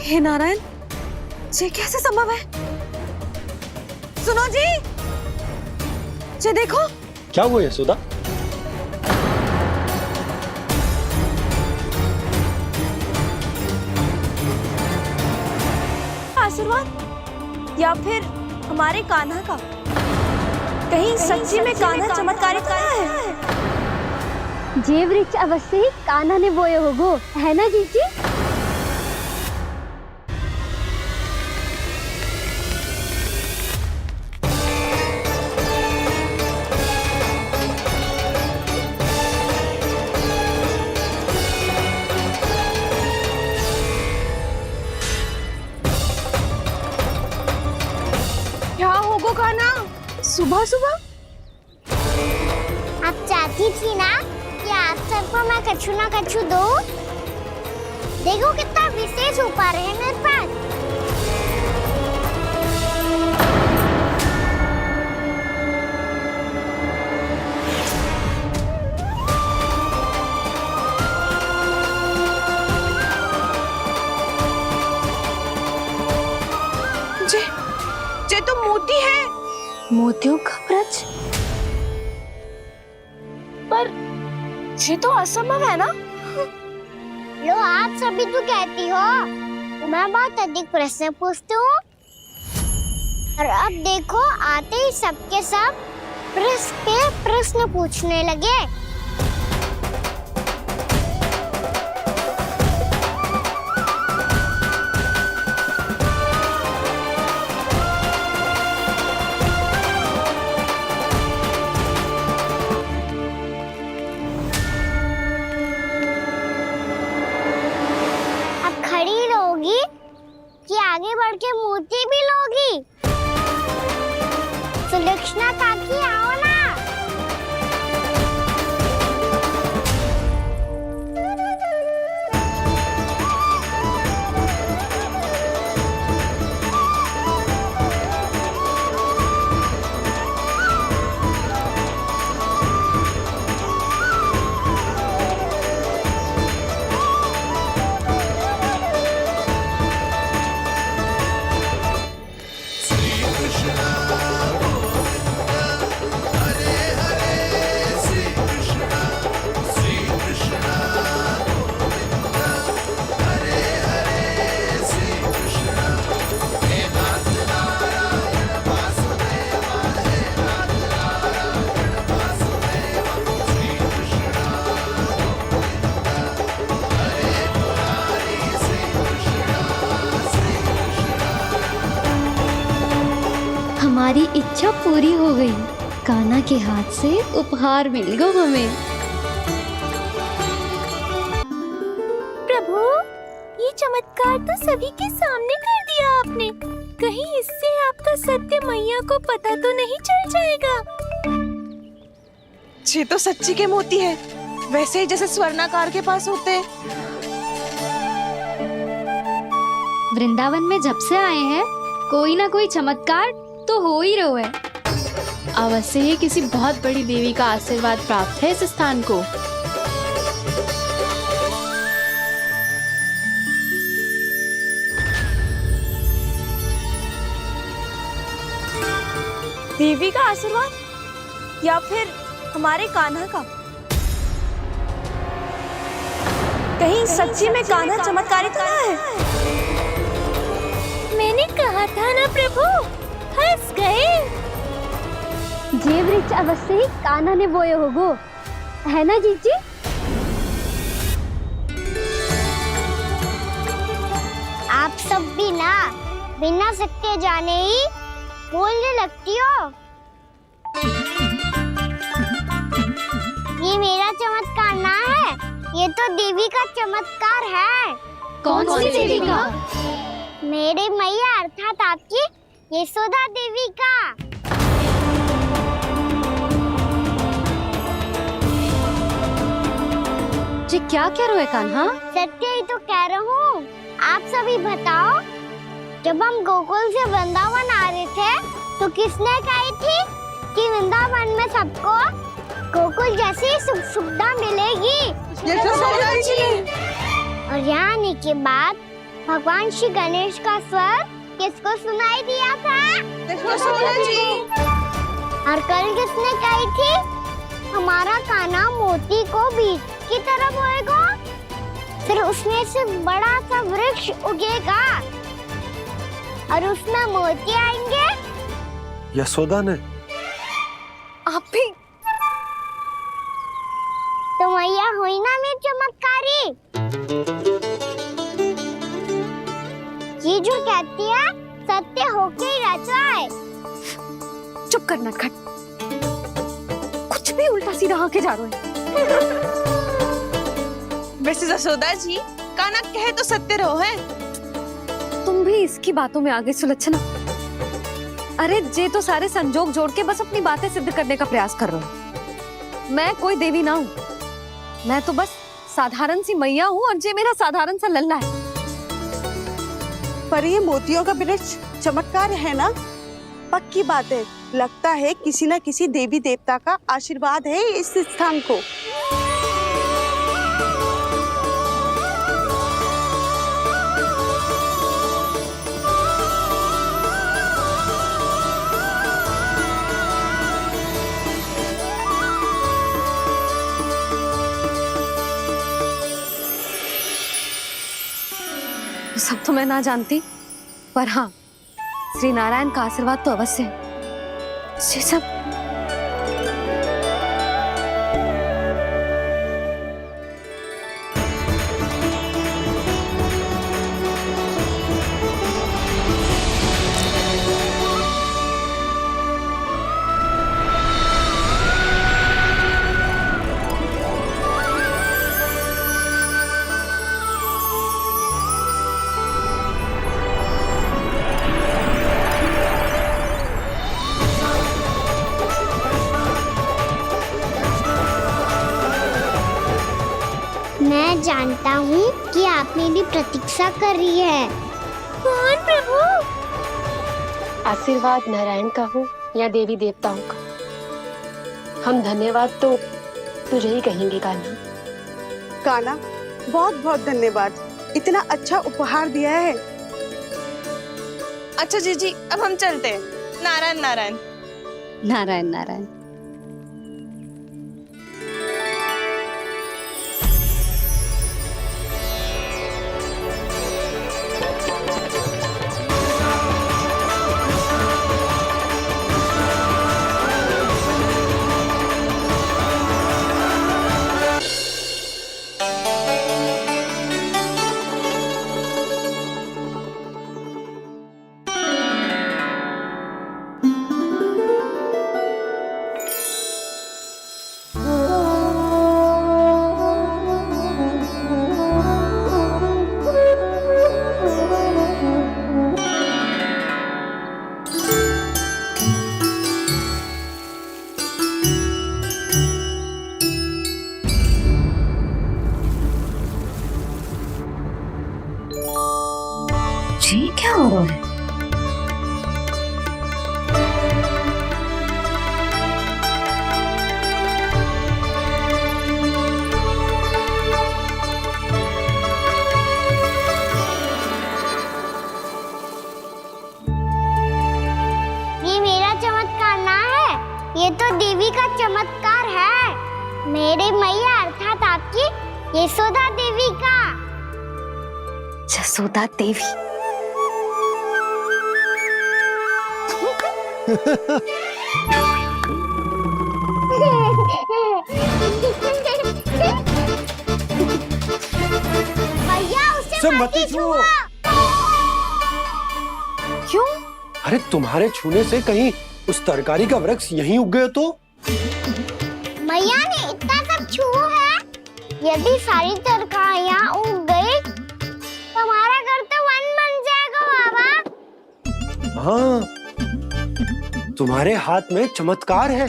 C: हे नारायण, ये कैसे संभव है? सुनो जी, ये देखो।
D: क्या हुआ है सुधा?
K: आशीर्वाद या फिर हमारे कान्हा का? कहीं सच्ची में कान्हा चमत्कारी कान्हा है?
G: जे वृक्ष अवश्य ही कान्हा ने बोए होगो, है ना जीजी?
E: क्या होगो कान्हा सुबह सुबह?
G: आप चाहती थी ना कि आप सबको मैं कछु ना कछु दूं? देखो कितना विशेष उपहार है मेरे पास।
E: ये तो मोती है।
K: मोतियों का ब्रज? पर ये तो असंभव है ना?
G: लो आप सभी तो कहती हो, तो मैं बहुत अधिक प्रश्न पूछती हूँ, और अब देखो आते ही सबके सब प्रश्न पे प्रश्न पूछने लगे। कि आगे बढ़ के मोती भी लोगी? सुलक्षणा काकी आओ ना।
C: हमारी इच्छा पूरी हो गई। कान्हा के हाथ से उपहार मिल गया हमें।
L: प्रभु, ये चमत्कार तो सभी के सामने कर दिया आपने। कहीं इससे आपका सत्य मैया को पता तो नहीं चल जाएगा?
E: ये तो सच्ची के मोती है, वैसे ही जैसे स्वर्णाकार के पास होते हैं।
C: वृंदावन में जब से आए हैं कोई ना कोई चमत्कार तो हो ही रहा है।
F: अवश्य ही किसी बहुत बड़ी देवी का आशीर्वाद प्राप्त है इस स्थान को।
E: देवी का आशीर्वाद या फिर हमारे कान्हा का? कहीं सच्ची में कान्हा चमत्कारी तो ना है?
L: मैंने कहा था ना प्रभु, हंस गए।
C: ये वृक्ष अवश्य ही कान्हा ने बोए होगो, है ना जीजी?
G: आप सब भी ना बिना सत्य जाने ही बोलने लगती हो। ये मेरा चमत्कार ना है, ये तो देवी का चमत्कार है।
C: कौन सी देवी का?
G: मेरे मैया अर्थात आपकी यशोदा देवी का।
C: जी क्या कह रहे हो कान्हा?
G: सत्य ही तो कह रहा हूँ। आप सभी बताओ, जब हम गोकुल से वृंदावन आ रहे थे तो किसने कही थी कि वृंदावन में सबको गोकुल जैसी सुख सुविधा मिलेगी? और यहाँ आने के बाद भगवान श्री गणेश का स्वर किसको सुनाई दिया था? और कल किसने कही थी हमारा कान्हा मोती को बीज की तरह बोएगा, फिर उसमें से बड़ा सा वृक्ष उगेगा और उसमें मोती आएंगे?
D: यशोदा ने?
E: आप भी?
G: तो मैया हुई ना मेरी चमत्कारी। ये जो कहती है सत्य होके ही रहता है।
C: चुप कर नटखट, कुछ भी उल्टा सीधा होके जा रहे हो।
E: वैसे यशोदा जी, कान्हा कहे तो सत्य रहो है।
C: तुम भी इसकी बातों में आगे सुलझना। अरे जे तो सारे संजोग जोड़ के बस अपनी बातें सिद्ध करने का प्रयास कर रहे हो। मैं कोई देवी ना हूँ, मैं तो बस साधारण सी मैया हूँ और जे मेरा साधारण सा लल्ला है।
I: पर ये मोतियों का वृक्ष चमत्कार है ना? पक्की बात है, लगता है किसी न किसी देवी देवता का आशीर्वाद है इस स्थान को।
C: सब तो मैं ना जानती, पर हाँ, श्री नारायण का आशीर्वाद तो अवश्य है। ये सब
G: मैं जानता हूँ कि आप मेरी प्रतीक्षा कर रही है।
L: कौन प्रभु?
F: आशीर्वाद नारायण का हो या देवी देवताओं का, हम धन्यवाद तो तुझे ही कहेंगे कान्हा।
I: कान्हा, बहुत बहुत धन्यवाद, इतना अच्छा उपहार दिया है।
E: अच्छा जीजी, अब हम चलते हैं। नारायण नारायण।
C: नारायण नारायण। संभव है।
G: ये मेरा चमत्कार ना है, ये तो देवी का चमत्कार है। मेरी मैया अर्थात आपकी यशोदा देवी का।
C: जसोदा देवी।
G: भैया उसे
D: सब
G: मत
D: मत छुओ।
C: क्यों?
D: अरे तुम्हारे छूने से कहीं उस तरकारी का वृक्ष यहीं उग गए तो?
G: मैया ने इतना सब छुआ है, यदि सारी तरकारियां उग गई तो हमारा घर तो वन बन जाएगा बाबा।
D: हाँ, तुम्हारे हाथ में चमत्कार है,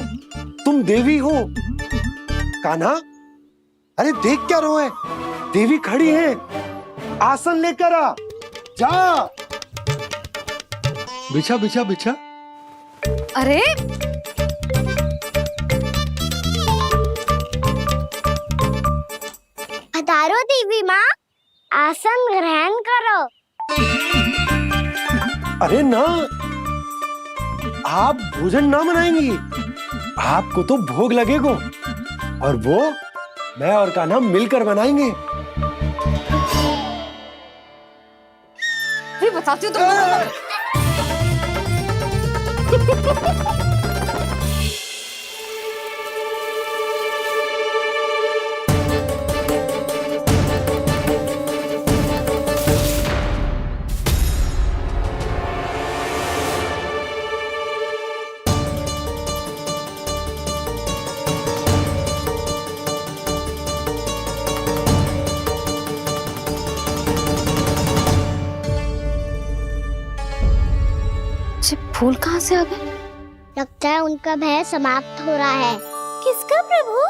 D: तुम देवी हो। कान्हा, अरे देख क्या रहो है, देवी खड़ी है, आसन लेकर आ, जा। बिछा बिछा बिछा।
C: अरे
G: पधारो देवी माँ, आसन ग्रहण करो।
D: अरे ना, आप भोजन ना बनाएंगी, आपको तो भोग लगेगा और वो मैं और कान्हा मिलकर बनाएंगे।
C: भी बताती हूँ तुमको। फूल कहाँ से आ गए?
G: लगता है उनका भय समाप्त हो रहा है।
L: किसका प्रभु?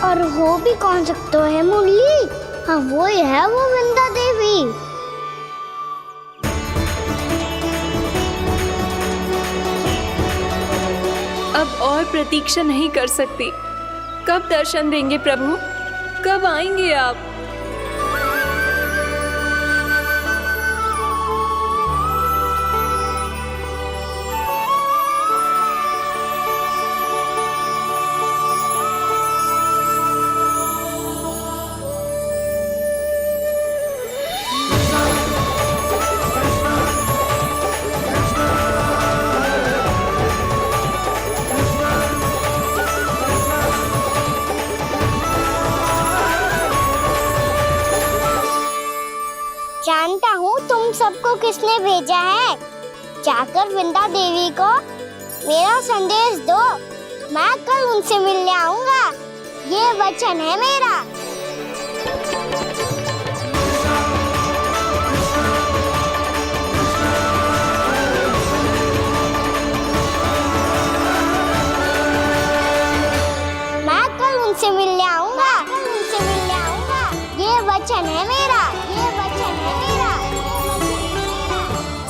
G: और हो भी कौन सकता है मुरली? हाँ वो ही है, वो वृंदा देवी।
F: अब और प्रतीक्षा नहीं कर सकती। कब दर्शन देंगे प्रभु? कब आएंगे आप?
G: जानता हूँ तुम सबको किसने भेजा है। जाकर वृंदा देवी को मेरा संदेश दो, मैं कल उनसे मिलने आऊंगा, ये वचन है मेरा। मैं कल उनसे मिलने आऊंगा, ये वचन है मेरा, ये वचन है मेरा।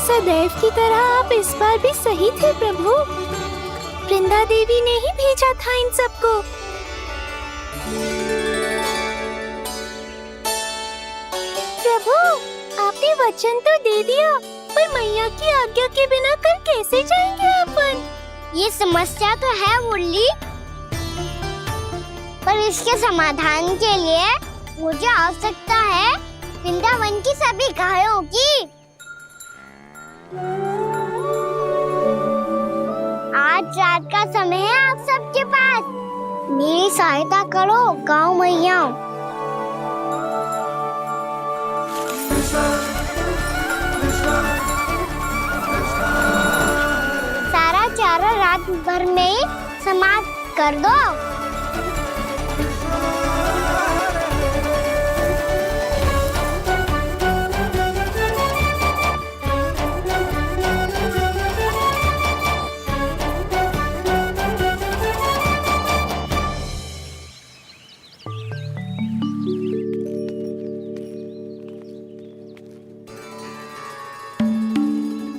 L: सदैव की तरह आप इस बार भी सही थे प्रभु। वृंदा देवी ने ही भेजा था इन सबको। प्रभु, आपने वचन तो दे दिया, पर मैया की आज्ञा के बिना कल कैसे जाएंगे अपन?
G: ये समस्या तो है मुरली, पर इसके समाधान के लिए मुझे आवश्यकता है वृंदावन की सभी गायों की। आज रात का समय है आप सबके पास, मेरी सहायता करो गाँव मैया। सारा चारा रात भर में समाप्त कर दो।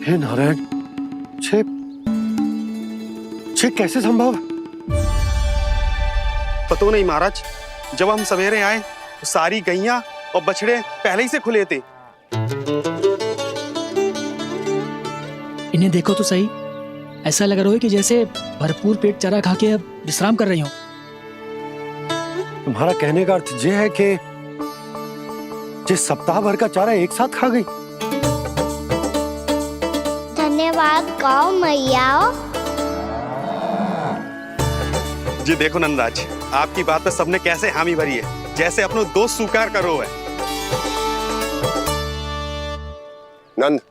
D: हे नारायण, छे कैसे संभव?
M: पता नहीं महाराज, जब हम सवेरे आए तो सारी गैया और बछड़े पहले ही से खुले थे।
N: इन्हें देखो तो सही, ऐसा लग रहा है कि जैसे भरपूर पेट चारा खा के अब विश्राम कर रही हो।
D: तुम्हारा कहने का अर्थ यह है कि जिस सप्ताह भर का चारा एक साथ खा गई।
G: धन्यवाद गाँव मैया।
M: जी देखो नंदराज, आपकी बात पे सबने कैसे हामी भरी है, जैसे अपनो दोस्त स्वीकार करो है।
H: नंद,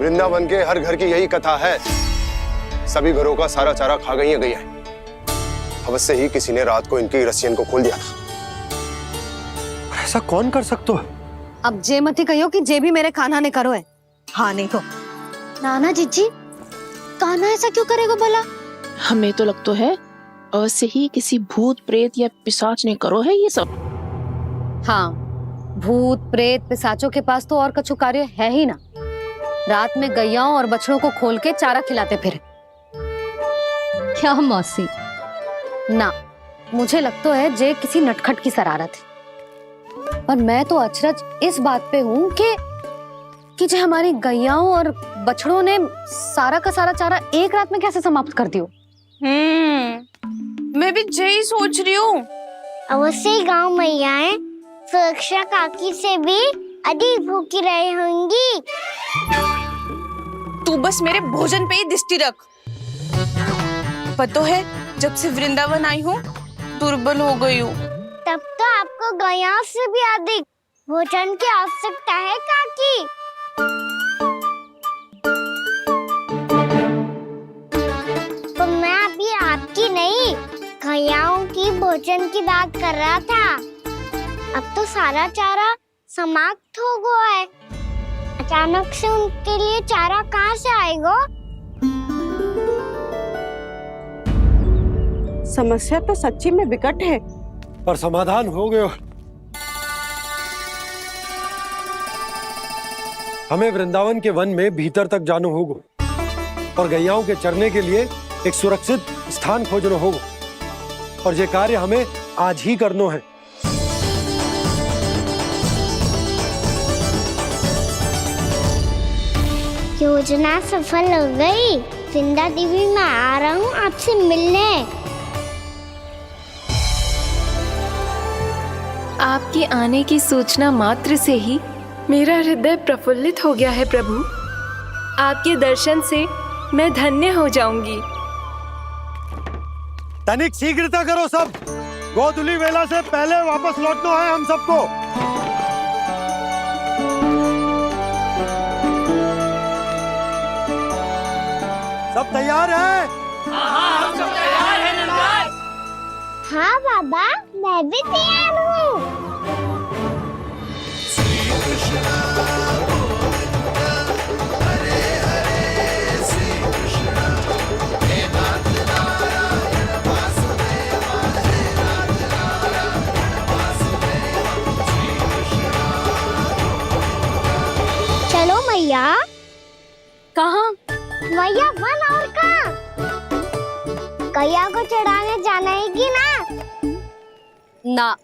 H: वृंदावन के हर घर की यही कथा है, सभी घरों का सारा चारा खा गई है गैया। अवश्य ही किसी ने रात को इनकी रस्सियन को खोल दिया था।
D: ऐसा कौन कर सकते हो?
C: अब जे मत ही कहियो कि जे भी मेरे कान्हा ने करो है। हाँ नहीं तो नाना जीजी, कान्हा ऐसा क्यों करेगा भला?
F: हमें तो लगता है अवश्य ही किसी भूत प्रेत या पिशाच ने करो है ये सब।
C: हाँ, भूत प्रेत पिशाचों के पास तो और कछु कार्य है ही ना। रात में गैयाओं और बछड़ों को खोल के चारा खिलाते फिर। क्या मौसी? ना, मुझे लगता है जे किसी नटखट की शरारत है। पर मैं तो अचरज इस बात पे हूँ कि जो हमारी गैयाओं और बछड़ों ने सारा का सारा चारा एक रात में कैसे समाप्त कर दियो।
E: मैं भी यही सोच रही हूँ।
G: अवश्य गाँव मैयाएं सुरक्षा काकी से भी अधिक भूखी रही होंगी।
E: तू बस मेरे भोजन पे ही दृष्टि रख। पता है, जब से वृंदावन आई हूँ दुर्बल हो गई हूँ।
G: तब तो आपको गैयाओं से भी अधिक भोजन की आवश्यकता है काकी। तो मैं अभी आपकी नहीं, गैयाओं की भोजन की बात कर रहा था। अब तो सारा चारा समाप्त हो गया है, अचानक से उनके लिए चारा कहाँ से आएगा?
I: समस्या तो सच्ची में विकट है,
D: पर समाधान हो गयो। हमें वृंदावन के वन में भीतर तक जाना होगा और गैयाओं के चरने के लिए एक सुरक्षित स्थान खोजना होगा, और ये कार्य हमें आज ही करना है।
G: योजना सफल हो गई। वृंदा देवी, मैं आ रहा हूँ आपसे मिलने।
F: आपके आने की सूचना मात्र से ही मेरा हृदय प्रफुल्लित हो गया है प्रभु। आपके दर्शन से मैं धन्य हो जाऊंगी।
D: तनिक शीघ्रता करो सब, गोधुली वेला से पहले वापस लौटना है हम सबको। सब तैयार है?
N: हाँ, हम सब तैयार हैं नंदराज।
G: हाँ बाबा, मैं भी तैयार हूँ। चलो मैया।
C: कहाँ?
G: मैया वन और कहाँ? गैया को चढ़ाने जाना है कि ना?
C: ना,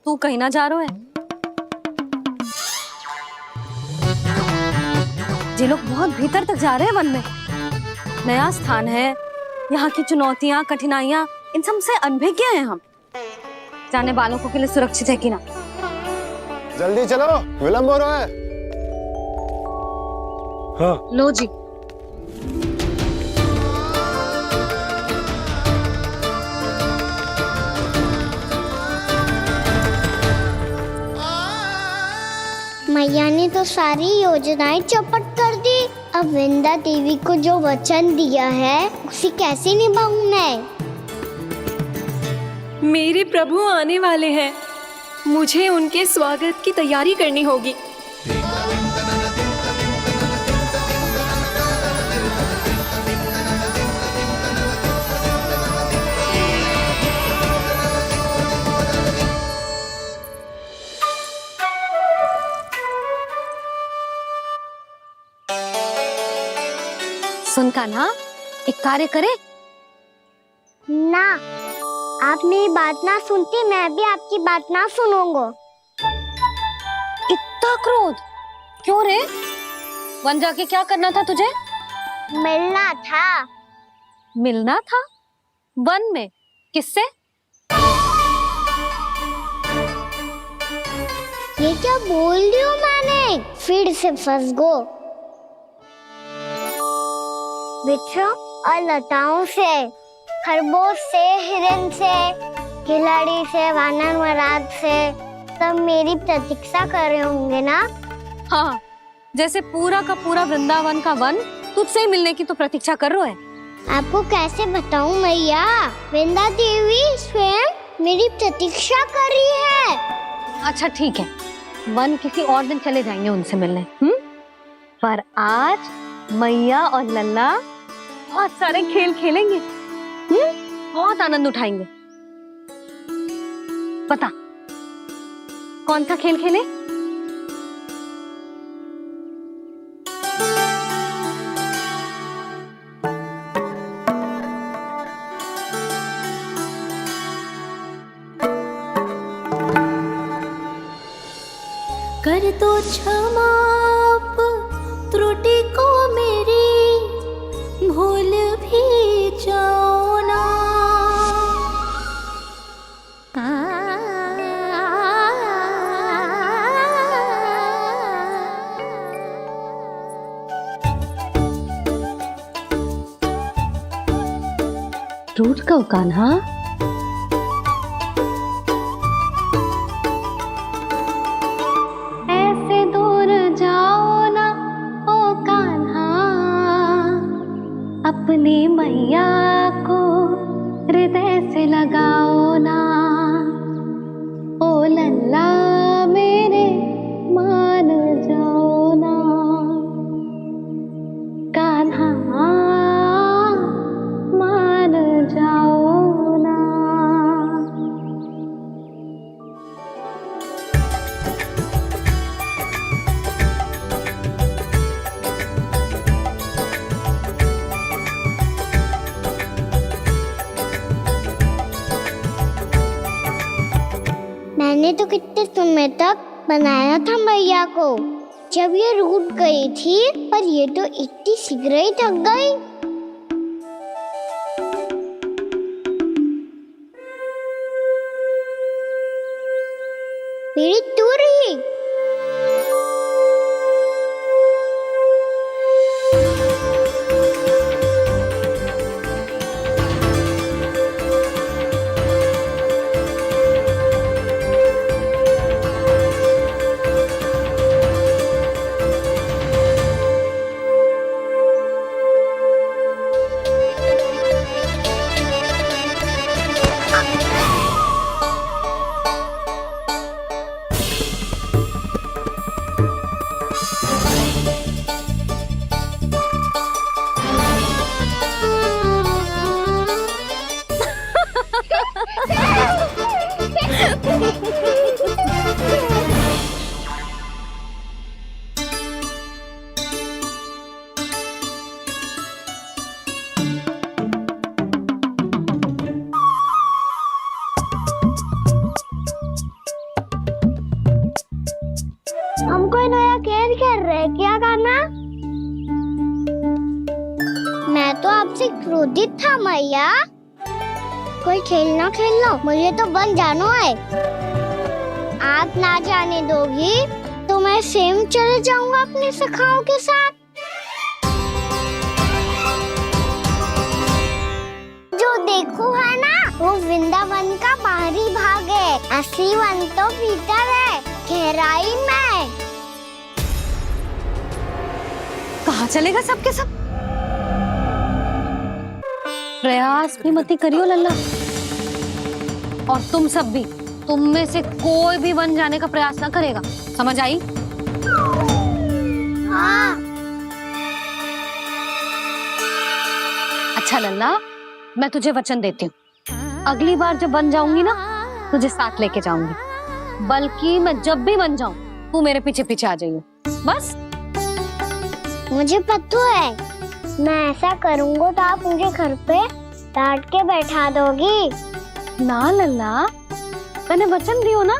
C: तू कहीं ना जा रहा है। ये लोग बहुत भीतर तक जा रहे हैं वन में। नया स्थान है, यहाँ की चुनौतियाँ कठिनाइयाँ इन सब से अनभिज्ञ हैं हम। जाने वालों के लिए सुरक्षित है कि ना?
H: जल्दी चलो, विलंब हो रहा है।
D: हाँ।
C: लो जी।
G: मैया ने तो सारी योजनाएं चौपट कर दी। अब वृंदा देवी को जो वचन दिया है उसे कैसे निभाऊं मैं?
F: मेरे प्रभु आने वाले हैं, मुझे उनके स्वागत की तैयारी करनी होगी।
C: सुन कान्हा, एक कार्य करे।
G: ना, आप मेरी बात ना सुनती, मैं भी आपकी बात ना सुनूंगा।
C: इतना क्रोध क्यों रे? वन जाके क्या करना था तुझे?
G: मिलना था।
C: मिलना था? वन में? किससे?
G: ये क्या बोल रही हूँ मैंने? फिर से फंस गो। वृक्षों और लताओं से, खरगोश से, हिरन से, खिलाड़ी से, वानर महाराज से, सब मेरी प्रतीक्षा कर रहे होंगे ना?
C: हाँ, जैसे पूरा का पूरा वृंदावन का वन तुझसे ही मिलने की तो प्रतीक्षा कर रहा है।
G: आपको कैसे बताऊं मैया? वृंदा देवी स्वयं मेरी प्रतीक्षा कर रही है।
C: अच्छा ठीक है, वन किसी और दिन चले जाएंगे उनसे मिलने। पर आज मैया और लल्ला बहुत सारे खेल खेलेंगे। बहुत आनंद उठाएंगे। बता कौन सा खेल खेले?
L: कर दो क्षमा त्रुटि को मेरी, भूल भी जाओ ना।
C: रूठ कब कान्हा? ऐसे दूर जाओ ना ओ कान्हा, अपनी मैया को हृदय से लगाओ ना। ओ लल्ला मेरे मान जाओ ना, कान्हा मान जाओ ना।
G: मैंने तो कितने समय तक बनाया था मैया को, जब ये रूठ गई थी, पर ये तो इतनी शीघ्र ही थक गई। मेरी दूर ही। हम कोई नया खेल खेल रहे हैं क्या करना? मैं तो आपसे क्रोधित था मैया। कोई खेलना खेल लो, मुझे तो बन जाना है। आप ना जाने दोगी तो मैं स्वयं चले जाऊंगा अपने सखाओं के साथ। जो देखो है ना, वो वृंदावन का बाहरी भाग है, असली वन तो भीतर है, गहराई में।
C: कहाँ चलेगा सबके सब? प्रयास भी मत करियो लल्ला, और तुम सब भी, तुम में से कोई भी वन जाने का प्रयास ना करेगा, समझ आई?
G: हाँ।
C: अच्छा लल्ला, मैं तुझे वचन देती हूँ, अगली बार जब बन जाऊंगी ना, तुझे साथ लेके जाऊंगी। बल्कि मैं जब भी बन जाऊं, तू मेरे पीछे पीछे आ जाइए, बस।
G: मुझे पता है, मैं ऐसा करूँगा तो आप मुझे घर पे डांट के बैठा दोगी।
C: ना लल्ला, मैंने वचन दियो ना,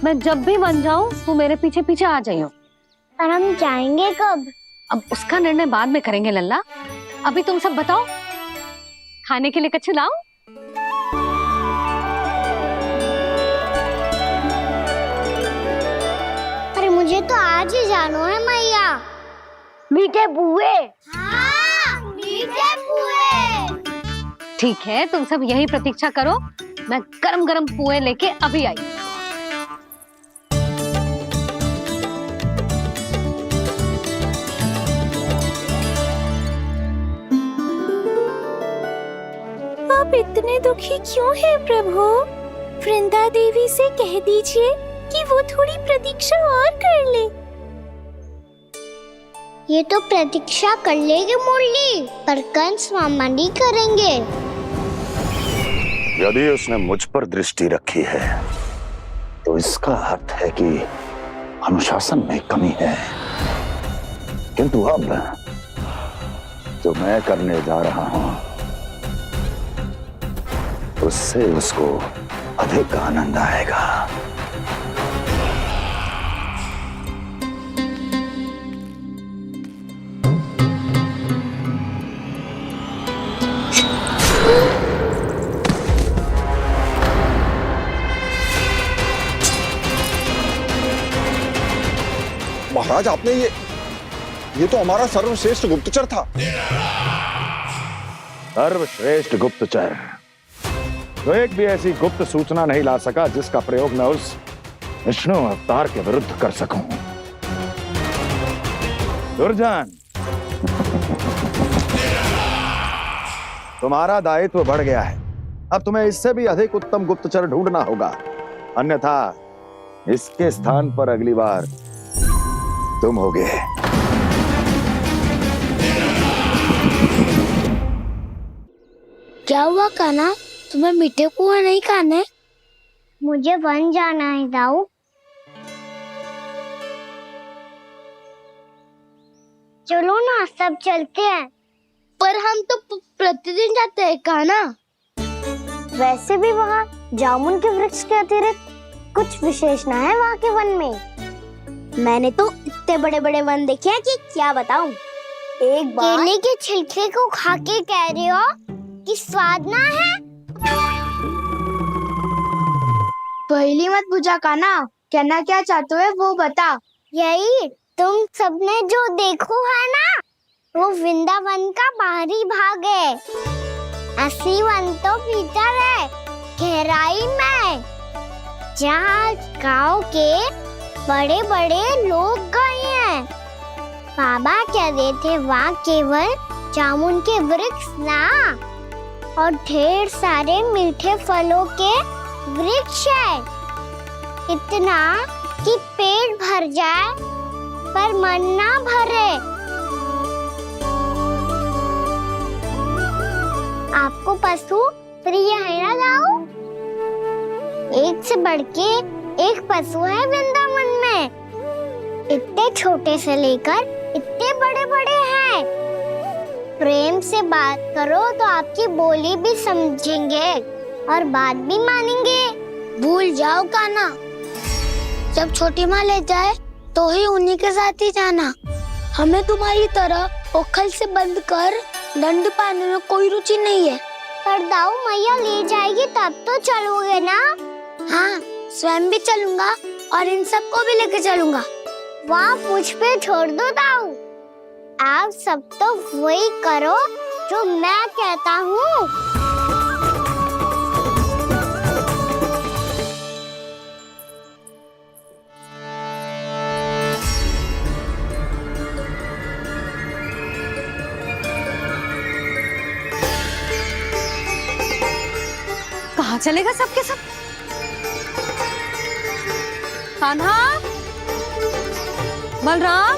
C: मैं जब भी बन जाऊं तू मेरे पीछे पीछे आ जाइयो।
G: पर हम जाएंगे कब?
C: अब उसका निर्णय बाद में करेंगे लल्ला। अभी तुम सब बताओ, खाने के लिए कच्छु लाऊं?
G: अरे मुझे तो आज ही जाना है मैया। मीठे बुए। हाँ, मीठे बुए।
C: ठीक है, तुम सब यही प्रतीक्षा करो, मैं गरम गरम पुए लेके अभी आई।
L: आप इतने दुखी क्यों हैं प्रभु? वृंदा देवी से कह दीजिए कि वो थोड़ी प्रतीक्षा और कर ले।
G: ये तो प्रतीक्षा कर लेगी मुरली, पर कंस मामा नहीं करेंगे।
O: यदि उसने मुझ पर दृष्टि रखी है तो इसका अर्थ है कि अनुशासन में कमी है। किंतु अब जो मैं करने जा रहा हूं उससे उसको अधिक आनंद आएगा।
H: महाराज, आपने ये तो हमारा सर्वश्रेष्ठ गुप्तचर था।
O: सर्वश्रेष्ठ गुप्तचर तो एक भी ऐसी गुप्त सूचना नहीं ला सका जिसका प्रयोग मैं उस विष्णु अवतार के विरुद्ध कर सकूं। दुर्जन, तुम्हारा दायित्व बढ़ गया है। अब तुम्हें इससे भी अधिक उत्तम गुप्तचर ढूंढना होगा, अन्यथा इसके स्थान पर अगली बार तुम होगे।
K: क्या हुआ कान्हा, तुम्हें मीठे कुआं नहीं खाने?
G: मुझे वन जाना है दाऊ। चलो ना, सब चलते हैं।
K: पर हम तो प्रतिदिन जाते हैं कान्हा।
G: वैसे भी वहाँ जामुन के वृक्ष के अतिरिक्त कुछ विशेष ना है वहाँ के वन में।
K: मैंने तो इतने बड़े बड़े वन देखे हैं कि क्या बताऊं।
G: एक बार केले के छिलके को खा के कह रहे हो कि स्वाद ना है?
K: पहली मत पूछा कान्हा, कहना क्या चाहते हो वो बता।
G: यही तुम सबने जो देखो है ना, वो वृंदावन का बाहरी भाग है। असली वन तो भीतर है, गहराई में, जहाँ गांव के बड़े बड़े लोग गए हैं। बाबा कह रहे थे वहाँ केवल जामुन के वृक्ष ना, और ढेर सारे मीठे फलों के वृक्ष है। इतना कि पेट भर जाए पर मन ना भरे। आपको पशु प्रिय है ना दाऊ? एक से बढ़ के एक पशु है वृंदावन में। इतने छोटे से लेकर इतने बड़े बड़े हैं। प्रेम से बात करो तो आपकी बोली भी समझेंगे और बात भी मानेंगे।
K: भूल जाओ कान्हा, जब छोटी माँ ले जाए तो ही उन्हीं के साथ ही जाना। हमें तुम्हारी तरह ओखल से बंद कर दंड पाने में कोई रुचि नहीं है।
G: पर दाऊ मैया ले जाएगी तब तो चलोगे ना?
K: हाँ, स्वयं भी चलूंगा और इन सबको भी लेके चलूंगा।
G: वहाँ मुझ पे छोड़ दो दाऊ। आप सब तो वही करो जो मैं कहता हूँ।
C: कहाँ चलेगा सबके सब? कान्हा, बलराम,